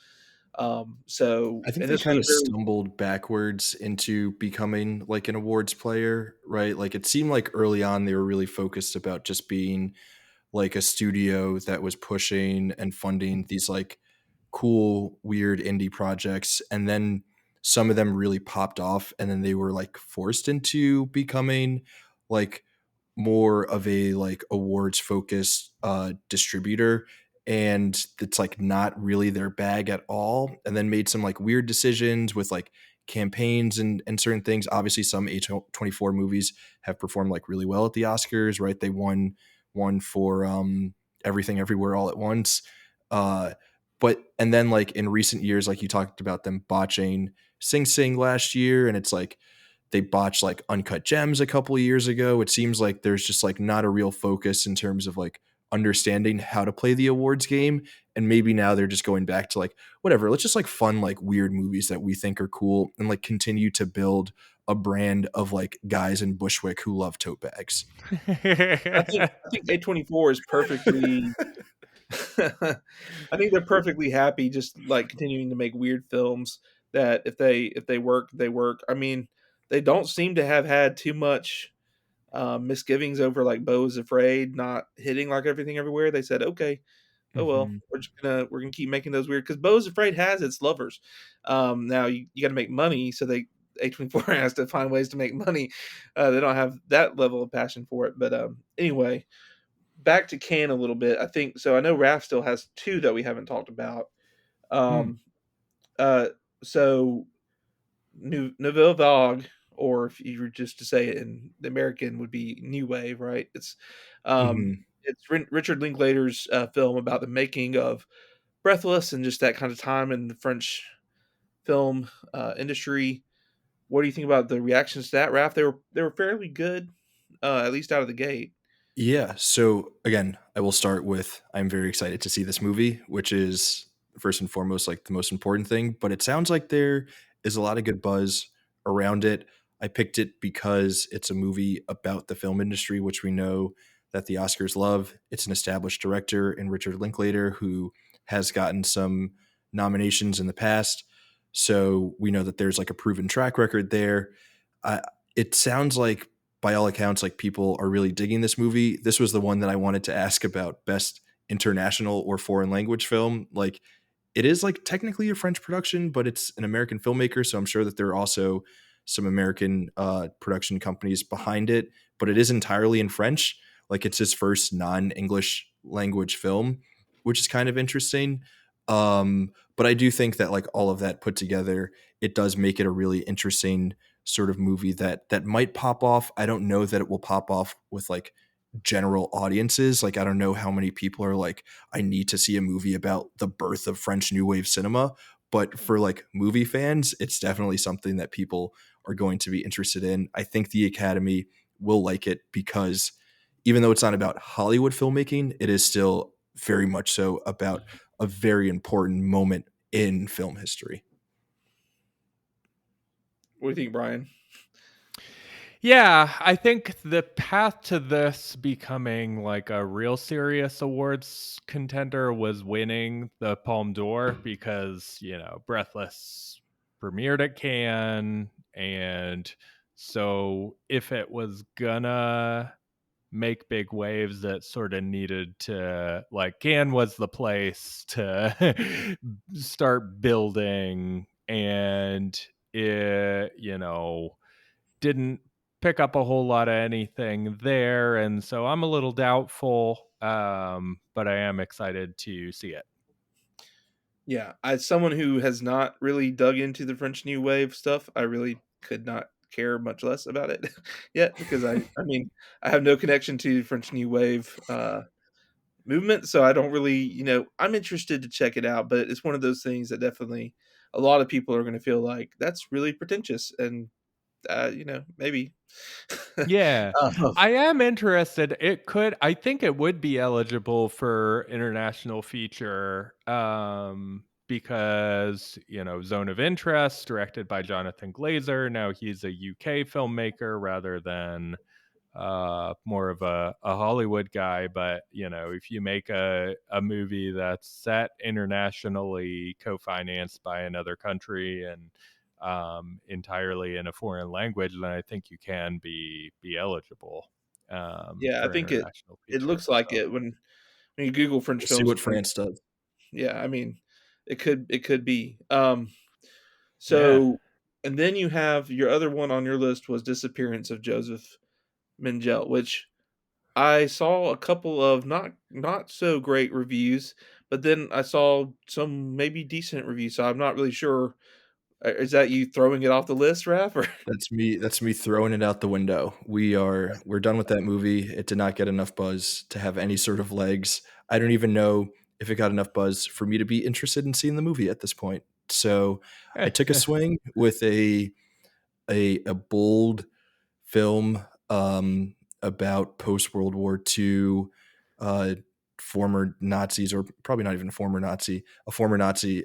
So I think and they this was kind a of very stumbled backwards into becoming like an awards player, right? Like it seemed like early on they were really focused about just being like a studio that was pushing and funding these like cool, weird indie projects. And then some of them really popped off and then they were like forced into becoming like more of a like awards focused distributor, and it's like not really their bag at all, and then made some like weird decisions with like campaigns and certain things. Obviously some A24 movies have performed like really well at the Oscars, right? They won one for Everything Everywhere All at Once. uh but and then like in recent years, like you talked about them botching Sing Sing last year, and it's like they botched like Uncut Gems a couple of years ago. It seems like there's just like not a real focus in terms of like understanding how to play the awards game. And maybe now they're just going back to like, whatever, let's just like fund like weird movies that we think are cool and like continue to build a brand of like guys in Bushwick who love tote bags. I think A24 is perfectly. I think they're perfectly happy just like continuing to make weird films that if they work, they work. I mean, they don't seem to have had too much misgivings over like Beau is Afraid not hitting like Everything Everywhere. They said, okay, oh well, Mhm. we're gonna keep making those weird because Beau is Afraid has its lovers. Now you got to make money, so they A24 has to find ways to make money. They don't have that level of passion for it, but anyway, back to Can a little bit. I think so. I know Raph still has two that we haven't talked about. Hmm. Um, uh, so Nouvelle Vague, or if you were just to say it in the American, would be New Wave, right? Mhm. It's Richard Linklater's film about the making of Breathless and just that kind of time in the French film industry. What do you think about the reactions to that, Raph? They were fairly good, at least out of the gate. Yeah. So again, I will start with I'm very excited to see this movie, which is first and foremost like the most important thing. But it sounds like there is a lot of good buzz around it. I picked it because it's a movie about the film industry, which we know that the Oscars love. It's an established director in Richard Linklater who has gotten some nominations in the past. So we know that there's like a proven track record there. I, it sounds like by all accounts, like people are really digging this movie. This was the one that I wanted to ask about best international or foreign language film. Like it is like technically a French production, but it's an American filmmaker. So I'm sure that there are also some American production companies behind it, but it is entirely in French. Like it's his first non-English language film, which is kind of interesting. But I do think that like all of that put together, it does make it a really interesting sort of movie that might pop off. I don't know that it will pop off with like general audiences. Like, I don't know how many people are like, I need to see a movie about the birth of French New Wave cinema. But for like movie fans, it's definitely something that people are going to be interested in. I think the Academy will like it because even though it's not about Hollywood filmmaking, it is still very much so about a very important moment in film history. What do you think, Brian? Yeah, I think the path to this becoming like a real serious awards contender was winning the Palme d'Or because, Breathless premiered at Cannes. And so if it was gonna make big waves, that sort of needed to, like, Cannes was the place to start building. And it, didn't pick up a whole lot of anything there, and so I'm a little doubtful, but I am excited to see it. Yeah, as someone who has not really dug into the French New Wave stuff, I really could not care much less about it yet because I mean, I have no connection to French New Wave movement, so I don't really, I'm interested to check it out, but it's one of those things that definitely a lot of people are going to feel like that's really pretentious, and maybe. Yeah, uh, I am interested. I think it would be eligible for international feature, because, Zone of Interest, directed by Jonathan Glazer. Now he's a UK filmmaker rather than more of a Hollywood guy. But if you make a movie that's set internationally, co-financed by another country, and entirely in a foreign language, then I think you can be eligible, yeah, I for think it international it feature. looks like So it when you Google French We'll see films. what France does. Yeah, I mean, it could be. yeah. So, and then you have your other one on your list was Disappearance of Joseph Mengele, which I saw a couple of not so great reviews, but then I saw some maybe decent reviews. So I'm not really sure. Is that you throwing it off the list, Raf? Or That's me throwing it out the window. We're done with that movie. It did not get enough buzz to have any sort of legs. I don't even know if it got enough buzz for me to be interested in seeing the movie at this point. So I took a swing with a bold film about post World War II uh, former Nazis, or probably not even a former Nazi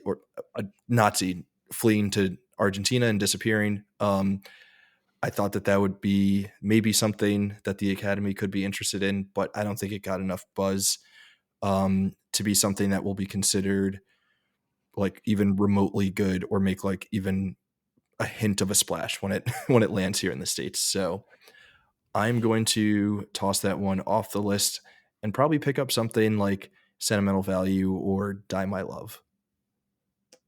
or a Nazi fleeing to Argentina and disappearing. I thought that that would be maybe something that the Academy could be interested in, but I don't think it got enough buzz to be something that will be considered like even remotely good or make like even a hint of a splash when it when it lands here in the States. So I'm going to toss that one off the list and probably pick up something like Sentimental Value or Die My Love.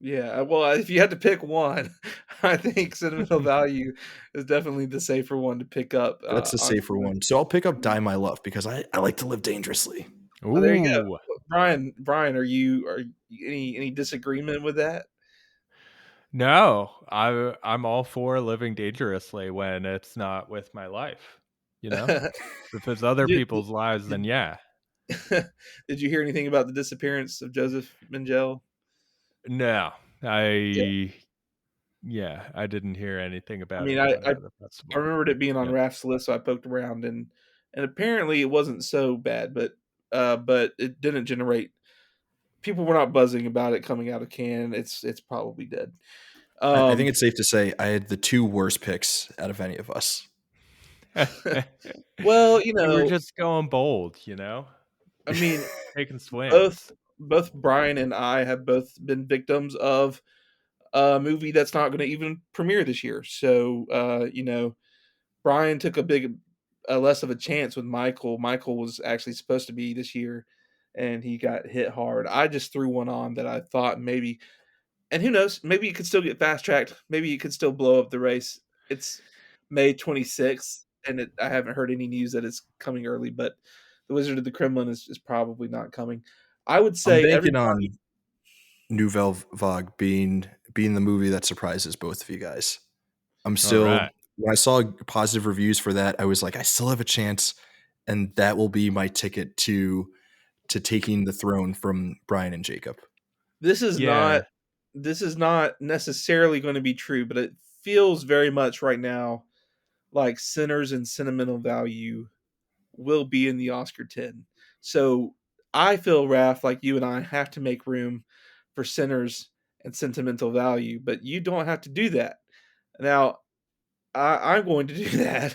yeah, well, if you had to pick one, I think Sentimental Value is definitely the safer one to pick up. That's the safer one. So I'll pick up Die My Love because I like to live dangerously. Oh, there you go. Ooh. Brian, are you any disagreement with that? No, I'm all for living dangerously when it's not with my life, you know? If it's other Did people's lives, then did yeah. did you hear anything about the disappearance of Joseph Mengele? No. Yeah. I Yeah, I didn't hear anything I about mean, it I coming I out of the I festival. remembered it being on Yep. Raph's list, so I poked around and apparently it wasn't so bad, but it didn't generate people were not buzzing about it coming out of Cannes. It's probably dead. I think Um, it's safe to say I had the two worst picks out of any of us. well, You were just going bold, you know? I mean, Taking both swings. both Brian and I have both been victims of a movie that's not gonna even premiere this year. So, Brian took a less of a chance with Michael. Michael was actually supposed to be this year, and he got hit hard. I just threw one on that I thought maybe, and who knows, maybe it could still get fast tracked. Maybe it could still blow up the race. It's May 26th, and I haven't heard any news that it's coming early, but The Wizard of the Kremlin is probably not coming. I would I'm say banking everybody. on Nouvelle Vague being the movie that surprises both of you guys. I'm All right. still when I saw positive reviews for that, I was like, I still have a chance. and that will be my ticket to taking the throne from Brian and Jacob. This is not Yeah. this is not necessarily going to be true, but it feels very much right now like Sinners and Sentimental Value will be in the Oscar 10. So I feel, Raph, like you and I have to make room for Sinners and Sentimental Value, but you don't have to do that. Now, I'm going to do that,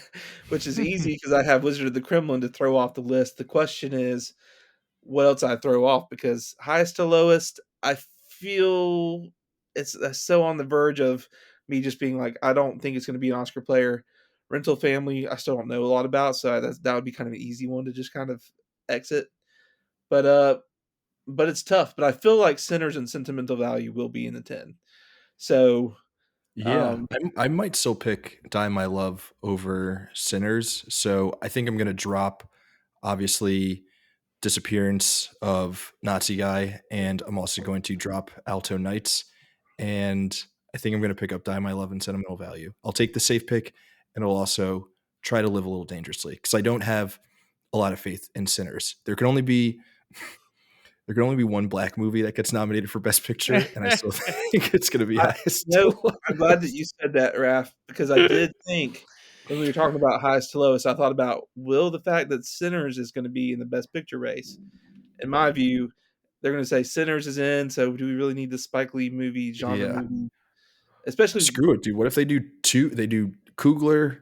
which is easy because I have Wizard of the Kremlin to throw off the list. The question is, what else I throw off? Because highest to lowest, I feel it's so on the verge of me just being like, I don't think it's going to be an Oscar player. Rental Family, I still don't know a lot about, so that would be kind of an easy one to just kind of exit. But but it's tough. But I feel like Sinners and Sentimental Value will be in the 10. So Yeah, um, I might still pick Die My Love over Sinners. So I think I'm going to drop, obviously, Disappearance of Nazi Guy, and I'm also going to drop Alto Nights. And I think I'm going to pick up Die My Love and Sentimental Value. I'll take the safe pick, and I'll also try to live a little dangerously because I don't have a lot of faith in Sinners. There can only be one black movie that gets nominated for Best Picture, and I still think it's going to be I highest to no, I'm glad that lowest. you said that, Raph, because I did think when we were talking about highest to lowest, I thought about will the fact that Sinners is going to be in the Best Picture race. In my view, they're going to say Sinners is in, so do we really need the Spike Lee movie, genre Yeah, movie? Especially, screw it, dude. What if they do two? They do Coogler,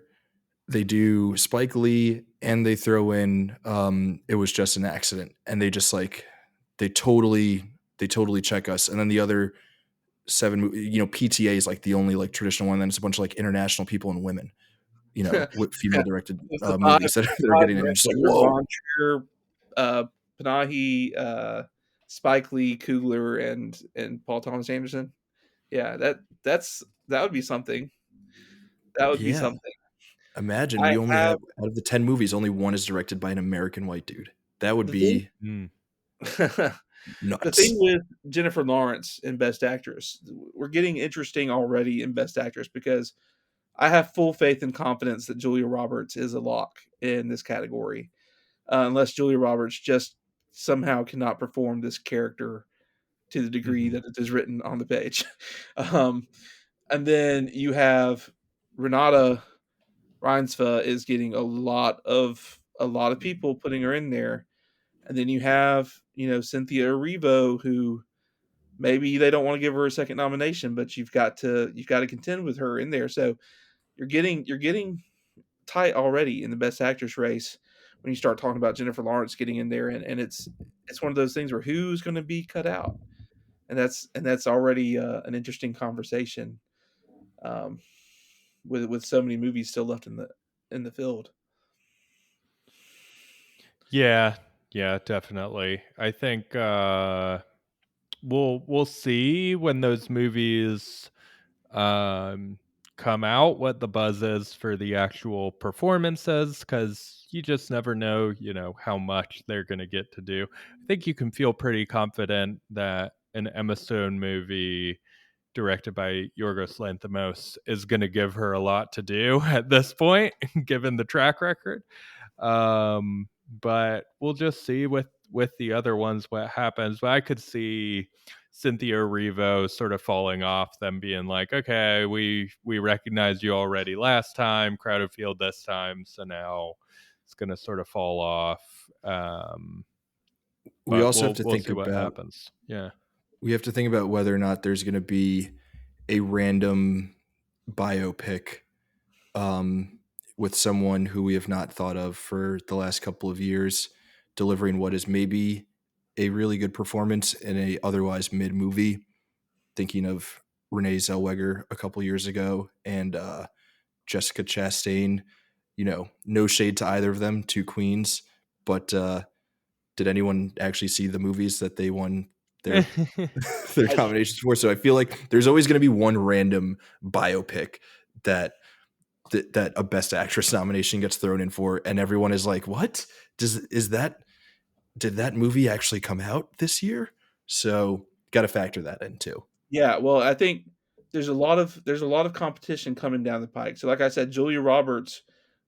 they do Spike Lee, and they throw in It Was Just an Accident, and they just like they totally check us. And then the other PTA is like the only like traditional one. Then it's a bunch of like international people and women, female directed it's the five, movies that, the that are five getting in. And just like, directors, whoa, Von Trier, uh, Panahi, Spike Lee, Coogler, and Paul Thomas Anderson. Yeah, that would be something. That would be yeah. something. Imagine I we only have have out of the 10 movies, only one is directed by an American white dude. That would the thing. be Mm. The thing nuts. with Jennifer Lawrence in Best Actress, we're getting interesting already in Best Actress because I have full faith and confidence that Julia Roberts is a lock in this category, unless Julia Roberts just somehow cannot perform this character to the degree Mhm. that it is written on the page. um, and then you have Renata Reinsva is getting a lot of people putting her in there, and then you have Cynthia Erivo, who maybe they don't want to give her a second nomination, but you've got to contend with her in there. So you're getting tight already in the Best Actress race when you start talking about Jennifer Lawrence getting in there, and it's one of those things where who's going to be cut out, and that's already an interesting conversation, um, with so many movies still left in the field. Yeah, yeah, definitely. I think we'll see when those movies um come out what the buzz is for the actual performances, because you just never know, how much they're going to get to do. I think you can feel pretty confident that an Emma Stone movie directed by Yorgos Lanthimos is going to give her a lot to do at this point, given the track record. But we'll just see with the other ones what happens. But I could see Cynthia Erivo sort of falling off, them being like, okay, we recognized you already last time, crowded field this time, so now it's gonna sort of fall off. We But also have we'll to we'll think see what about happens. Yeah. we have to think about whether or not there's going to be a random biopic um, with someone who we have not thought of for the last couple of years, delivering what is maybe a really good performance in a otherwise mid movie. Thinking of Renee Zellweger a couple years ago and Jessica Chastain. No shade to either of them, two queens, but did anyone actually see the movies that they won their their I, nominations for? So I feel like there's always going to be one random biopic that that a best actress nomination gets thrown in for, and everyone is like, "What? Does is that did that movie actually come out this year?" So got to factor that in too. yeah, well, I think there's a lot of competition coming down the pike. So, like I said, Julia Roberts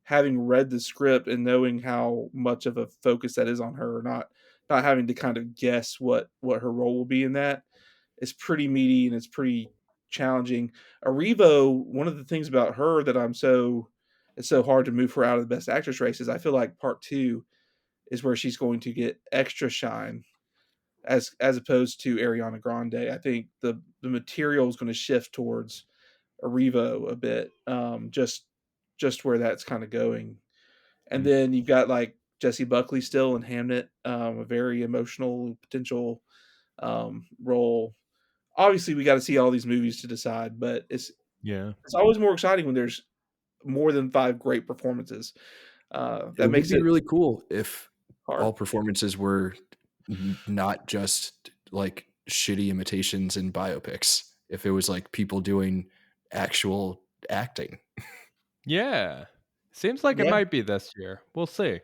having read the script and knowing how much of a focus that is on her, not having to kind of guess what her role will be in that. It's pretty meaty and it's pretty challenging. Arivo, one of the things about her that it's so hard to move her out of the best actress race is I feel like part two is where she's going to get extra shine as opposed to Ariana Grande. I think the material is going to shift towards Arivo a bit, just where that's kind of going. And Mm. then you've got like Jesse Buckley still in Hamnet, a very emotional potential role. Obviously, we got to see all these movies to decide, but Yeah. it's always more exciting when there's more than five great performances. It That would makes be it really cool if all hard. performances were not just like shitty imitations in biopics. If it was like people doing actual acting, Yeah. Seems like it Yeah, might be this year. We'll see.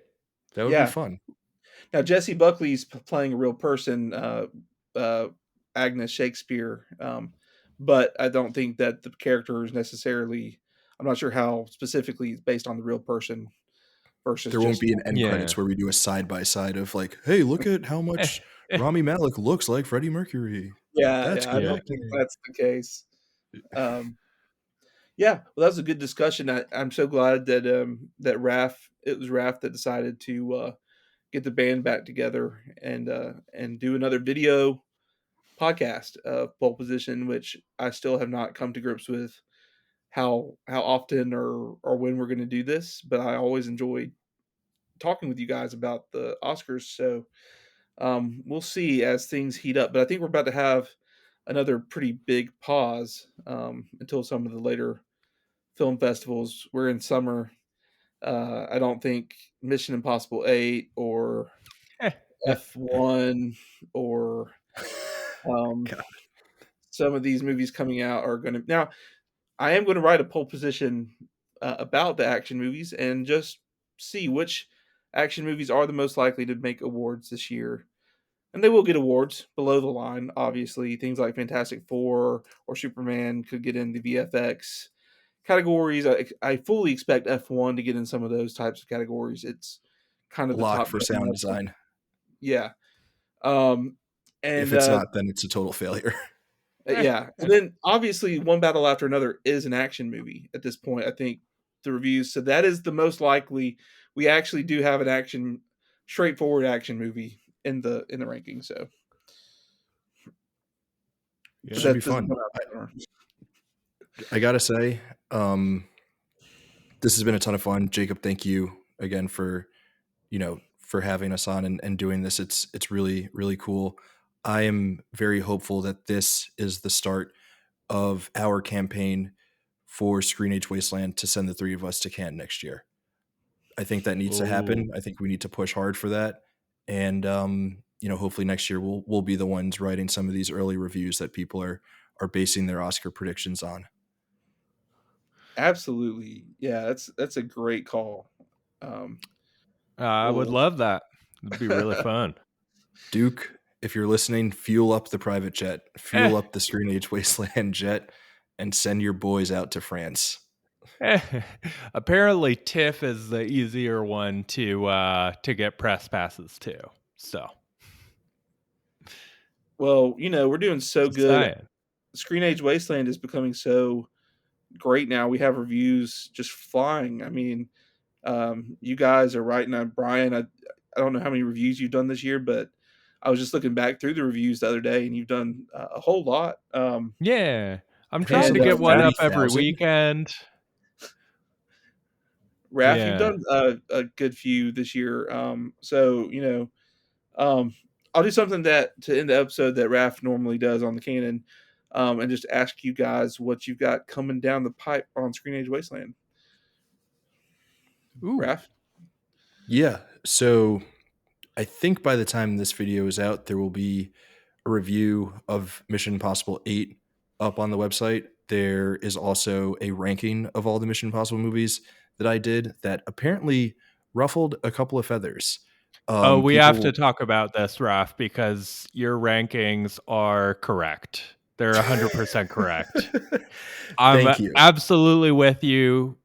that would be yeah. fun. Now Jesse Buckley's playing a real person, uh, Agnes Shakespeare, but I don't think that the character is necessarily. I'm not sure how specifically it's based on the real person versus There won't just be an end Yeah. credits where we do a side by side of like, hey, look at how much Rami Malek looks like Freddie Mercury. yeah, That's yeah. I Yeah. don't think good. that's the case. Um, yeah, well, that was a good discussion. I'm so glad that that Raf it was Raf that decided to get the band back together and do another video podcast of Pole Position, which I still have not come to grips with how often or when we're going to do this. But I always enjoy talking with you guys about the Oscars. So we'll see as things heat up. But I think we're about to have another pretty big pause until some of the later film festivals. We're in summer. I don't think Mission Impossible 8 or F1 or um, God. some of these movies coming out are going to. Now, I am going to write a pole position about the action movies and just see which action movies are the most likely to make awards this year. And they will get awards below the line, obviously. Things like Fantastic Four or Superman could get in the VFX categories. I fully expect F1 to get in some of those types of categories. It's kind of the Lock top for gun sound level. design. Yeah. Um, If and it's not, then it's a total failure. yeah. And then obviously One Battle After Another is an action movie at this point. I think the reviews. So that is the most likely we actually do have an action straightforward action movie in the ranking. So but Should Yeah. be that doesn't fun. come out this summer. I gotta say, um, this has been a ton of fun. Jacob, thank you again for for having us on and doing this. It's really, really cool. I am very hopeful that this is the start of our campaign for Screen Age Wasteland to send the three of us to Cannes next year. I think that needs to Ooh. happen. I think we need to push hard for that. And hopefully next year we'll be the ones writing some of these early reviews that people are basing their Oscar predictions on. Absolutely. Yeah, that's a great call. Um, I would we'll love that. It'd be really fun. Duke, if you're listening, fuel up the private jet, Eh, fuel up the Screen Age Wasteland jet, and send your boys out to France. Apparently, TIFF is the easier one to get press passes to. So, well, we're doing so just good. saying. Screen Age Wasteland is becoming so great now. We have reviews just flying. I mean, you guys are writing on Brian. I don't know how many reviews you've done this year, but I was just looking back through the reviews the other day, and you've done a whole lot. Yeah, I'm I think trying And to something get like one up every 30,000. weekend. Raf, you've Yeah. done a good few this year. So um, I'll do something that to end the episode that Raf normally does on the Canon, and just ask you guys what you've got coming down the pipe on Screen Age Wasteland. Ooh. Raf, Yeah. So I think by the time this video is out, there will be a review of Mission Impossible 8 up on the website. There is also a ranking of all the Mission Impossible movies that I did that apparently ruffled a couple of feathers. Oh, we have to People. talk about this, Raf, because your rankings are correct. They're 100% correct. I'm Thank you. absolutely with you.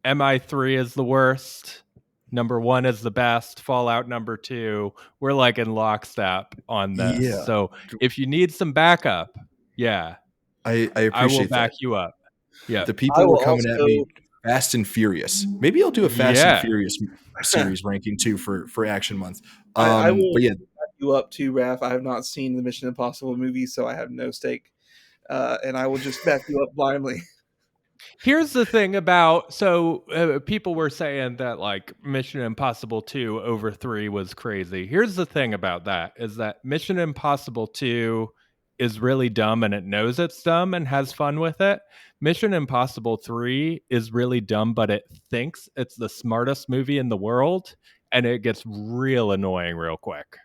MI3 is the worst. Number 1 is the best. Fallout number 2. We're like in lockstep on this. Yeah, So if you need some backup, yeah, I I will appreciate back that. you up. Yeah. The I people were will coming at me also. Fast and Furious. Maybe I'll do a Fast and Yeah. Furious series ranking too for Action Month. I will But yeah, back you up too, Raph. I have not seen the Mission Impossible movies, so I have no stake, and I will just back you up blindly. Here's the thing about people were saying that like Mission Impossible 2 over 3 was crazy. Here's the thing about that is that Mission Impossible 2 is really dumb and it knows it's dumb and has fun with it. Mission Impossible 3 is really dumb but it thinks it's the smartest movie in the world and it gets real annoying real quick.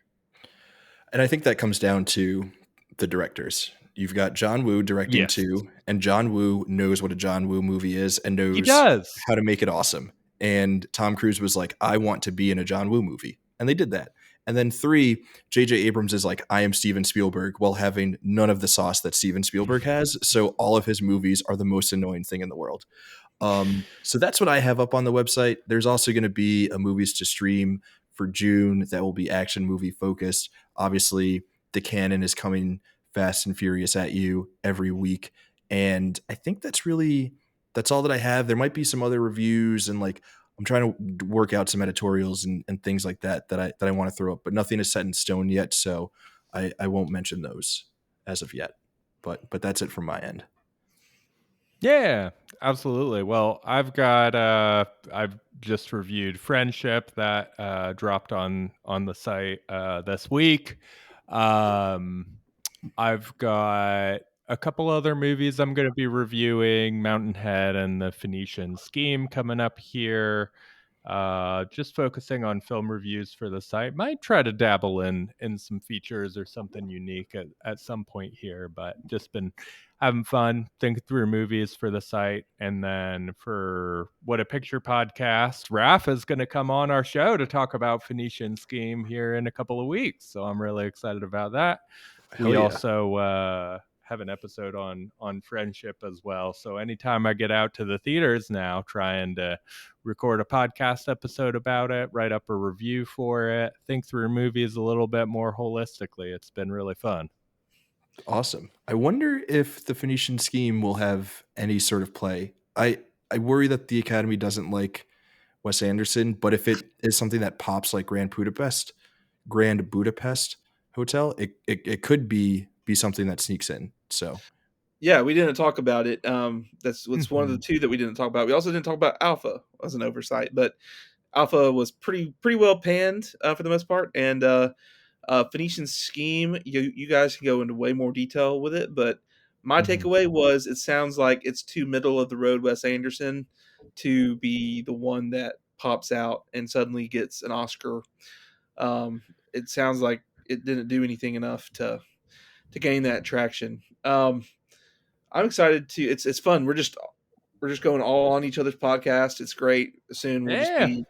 and I think that comes down to the directors. You've got John Woo directing Yes. 2, and John Woo knows what a John Woo movie is and He knows does. how to make it awesome. And Tom Cruise was like, I want to be in a John Woo movie. And they did that. And then 3, J.J. Abrams is like, I am Steven Spielberg, while having none of the sauce that Steven Spielberg has. So all of his movies are the most annoying thing in the world. So that's what I have up on the website. There's also going to be a movies to stream for June that will be action movie focused. Obviously, the canon is coming fast and furious at you every week. And I think that's all that I have. There might be some other reviews and like I'm trying to work out some editorials and things like that I want to throw up, but nothing is set in stone yet. So I won't mention those as of yet. But that's it from my end. Yeah, absolutely. Well, I've just reviewed Friendship that dropped on the site this week. Um I've got a couple other movies I'm going to be reviewing, Mountainhead and The Phoenician Scheme coming up here. Just focusing on film reviews for the site. Might try to dabble in some features or something unique at some point here, but just been having fun thinking through movies for the site. And then for What a Picture podcast, Raf is going to come on our show to talk about Phoenician Scheme here in a couple of weeks. So I'm really excited about that. Hell We yeah. also have an episode on friendship as well. So anytime I get out to the theaters now, trying to record a podcast episode about it, write up a review for it, think through movies a little bit more holistically. It's been really fun. Awesome. I wonder if the Phoenician Scheme will have any sort of play. I worry that the Academy doesn't like Wes Anderson, but if it is something that pops like Grand Budapest Hotel, it could be something that sneaks in. So Yeah, we didn't talk about it. That's what's one of the Mhm. two that we didn't talk about. We also didn't talk about Alpha as an oversight, but Alpha was pretty well panned for the most part, and Phoenician Scheme. You guys can go into way more detail with it, but my mhm. takeaway was it sounds like it's too middle of the road Wes Anderson to be the one that pops out and suddenly gets an Oscar. It sounds like it didn't do anything enough to gain that traction. I'm excited to. It's fun. We're just going all on each other's podcast. It's great. Soon we'll just Yeah. be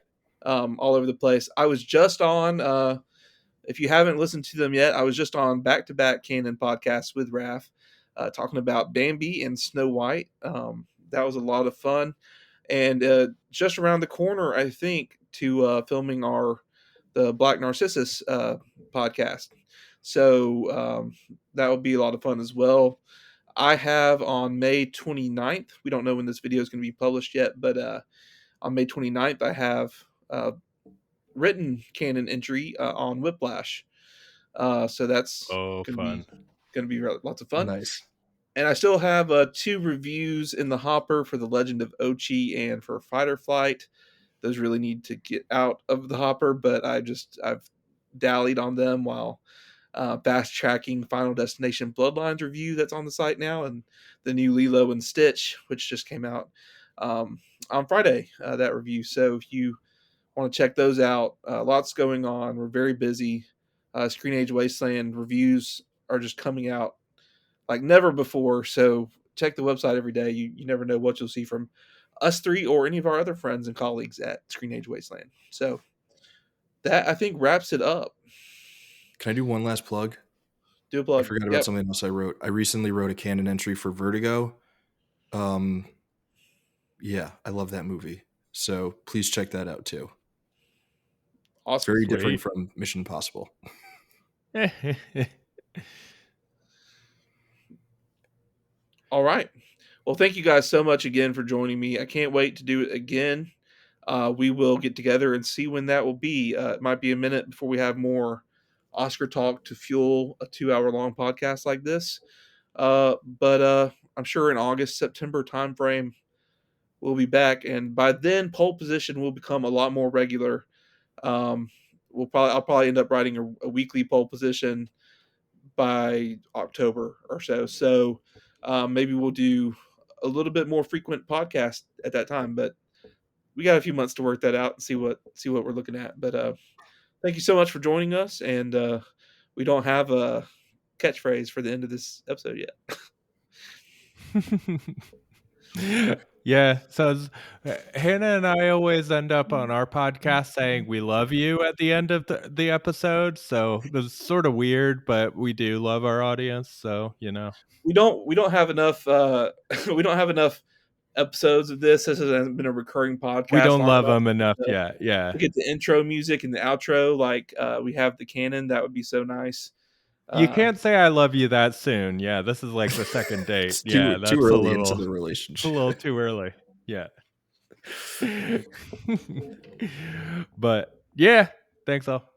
all over the place. I was just on. If you haven't listened to them yet, I was just on back-to-back canon podcasts with Raph, talking about Bambi and Snow White. That was a lot of fun, and just around the corner, I think, to filming the Black Narcissus podcast. So that would be a lot of fun as well. I have on May 29th, we don't know when this video is going to be published yet, but on May 29th, I have written canon entry on Whiplash. So that's Oh, going to be fun. lots of fun. Nice. And I still have 2 reviews in the hopper for The Legend of Ochi and for Fight or Flight. Those really need to get out of the hopper, but I've dallied on them while fast tracking Final Destination Bloodlines review that's on the site now, and the new Lilo and Stitch, which just came out on Friday. That review. So if you want to check those out, lots going on. We're very busy. Screen Age Wasteland reviews are just coming out like never before. So check the website every day. You never know what you'll see from us three or any of our other friends and colleagues at Screen Age Wasteland. So that I think wraps it up. Can I do one last plug? Do a I plug. forgot about Yep. something else I wrote. I recently wrote a canon entry for Vertigo. Um, yeah, I love that movie. So please check that out too. Awesome. Very different Sweet. from Mission Impossible. All right. Well, thank you guys so much again for joining me. I can't wait to do it again. We will get together and see when that will be. It might be a minute before we have more Oscar talk to fuel a 2 hour long podcast like this. But I'm sure in August, September timeframe, we'll be back. And by then, pole position will become a lot more regular. Um, I'll probably end up writing a weekly pole position by October or so. So maybe we'll do a little bit more frequent podcast at that time. But we got a few months to work that out and see what we're looking at. But thank you so much for joining us. And we don't have a catchphrase for the end of this episode yet. Yeah, so Hannah and I always end up on our podcast saying we love you at the end of the episode. So this is sort of weird, but we do love our audience. So, We don't have enough we don't have enough episodes of this. This hasn't been a recurring we podcast don't long love enough. them enough So yet. Yeah. we get the intro music and the outro like we have the canon. That would be so nice. You can't say I love you that soon. Yeah, this is like the second date. It's Yeah, too that's a early into little the a relationship. little too early. Yeah. But yeah, thanks all.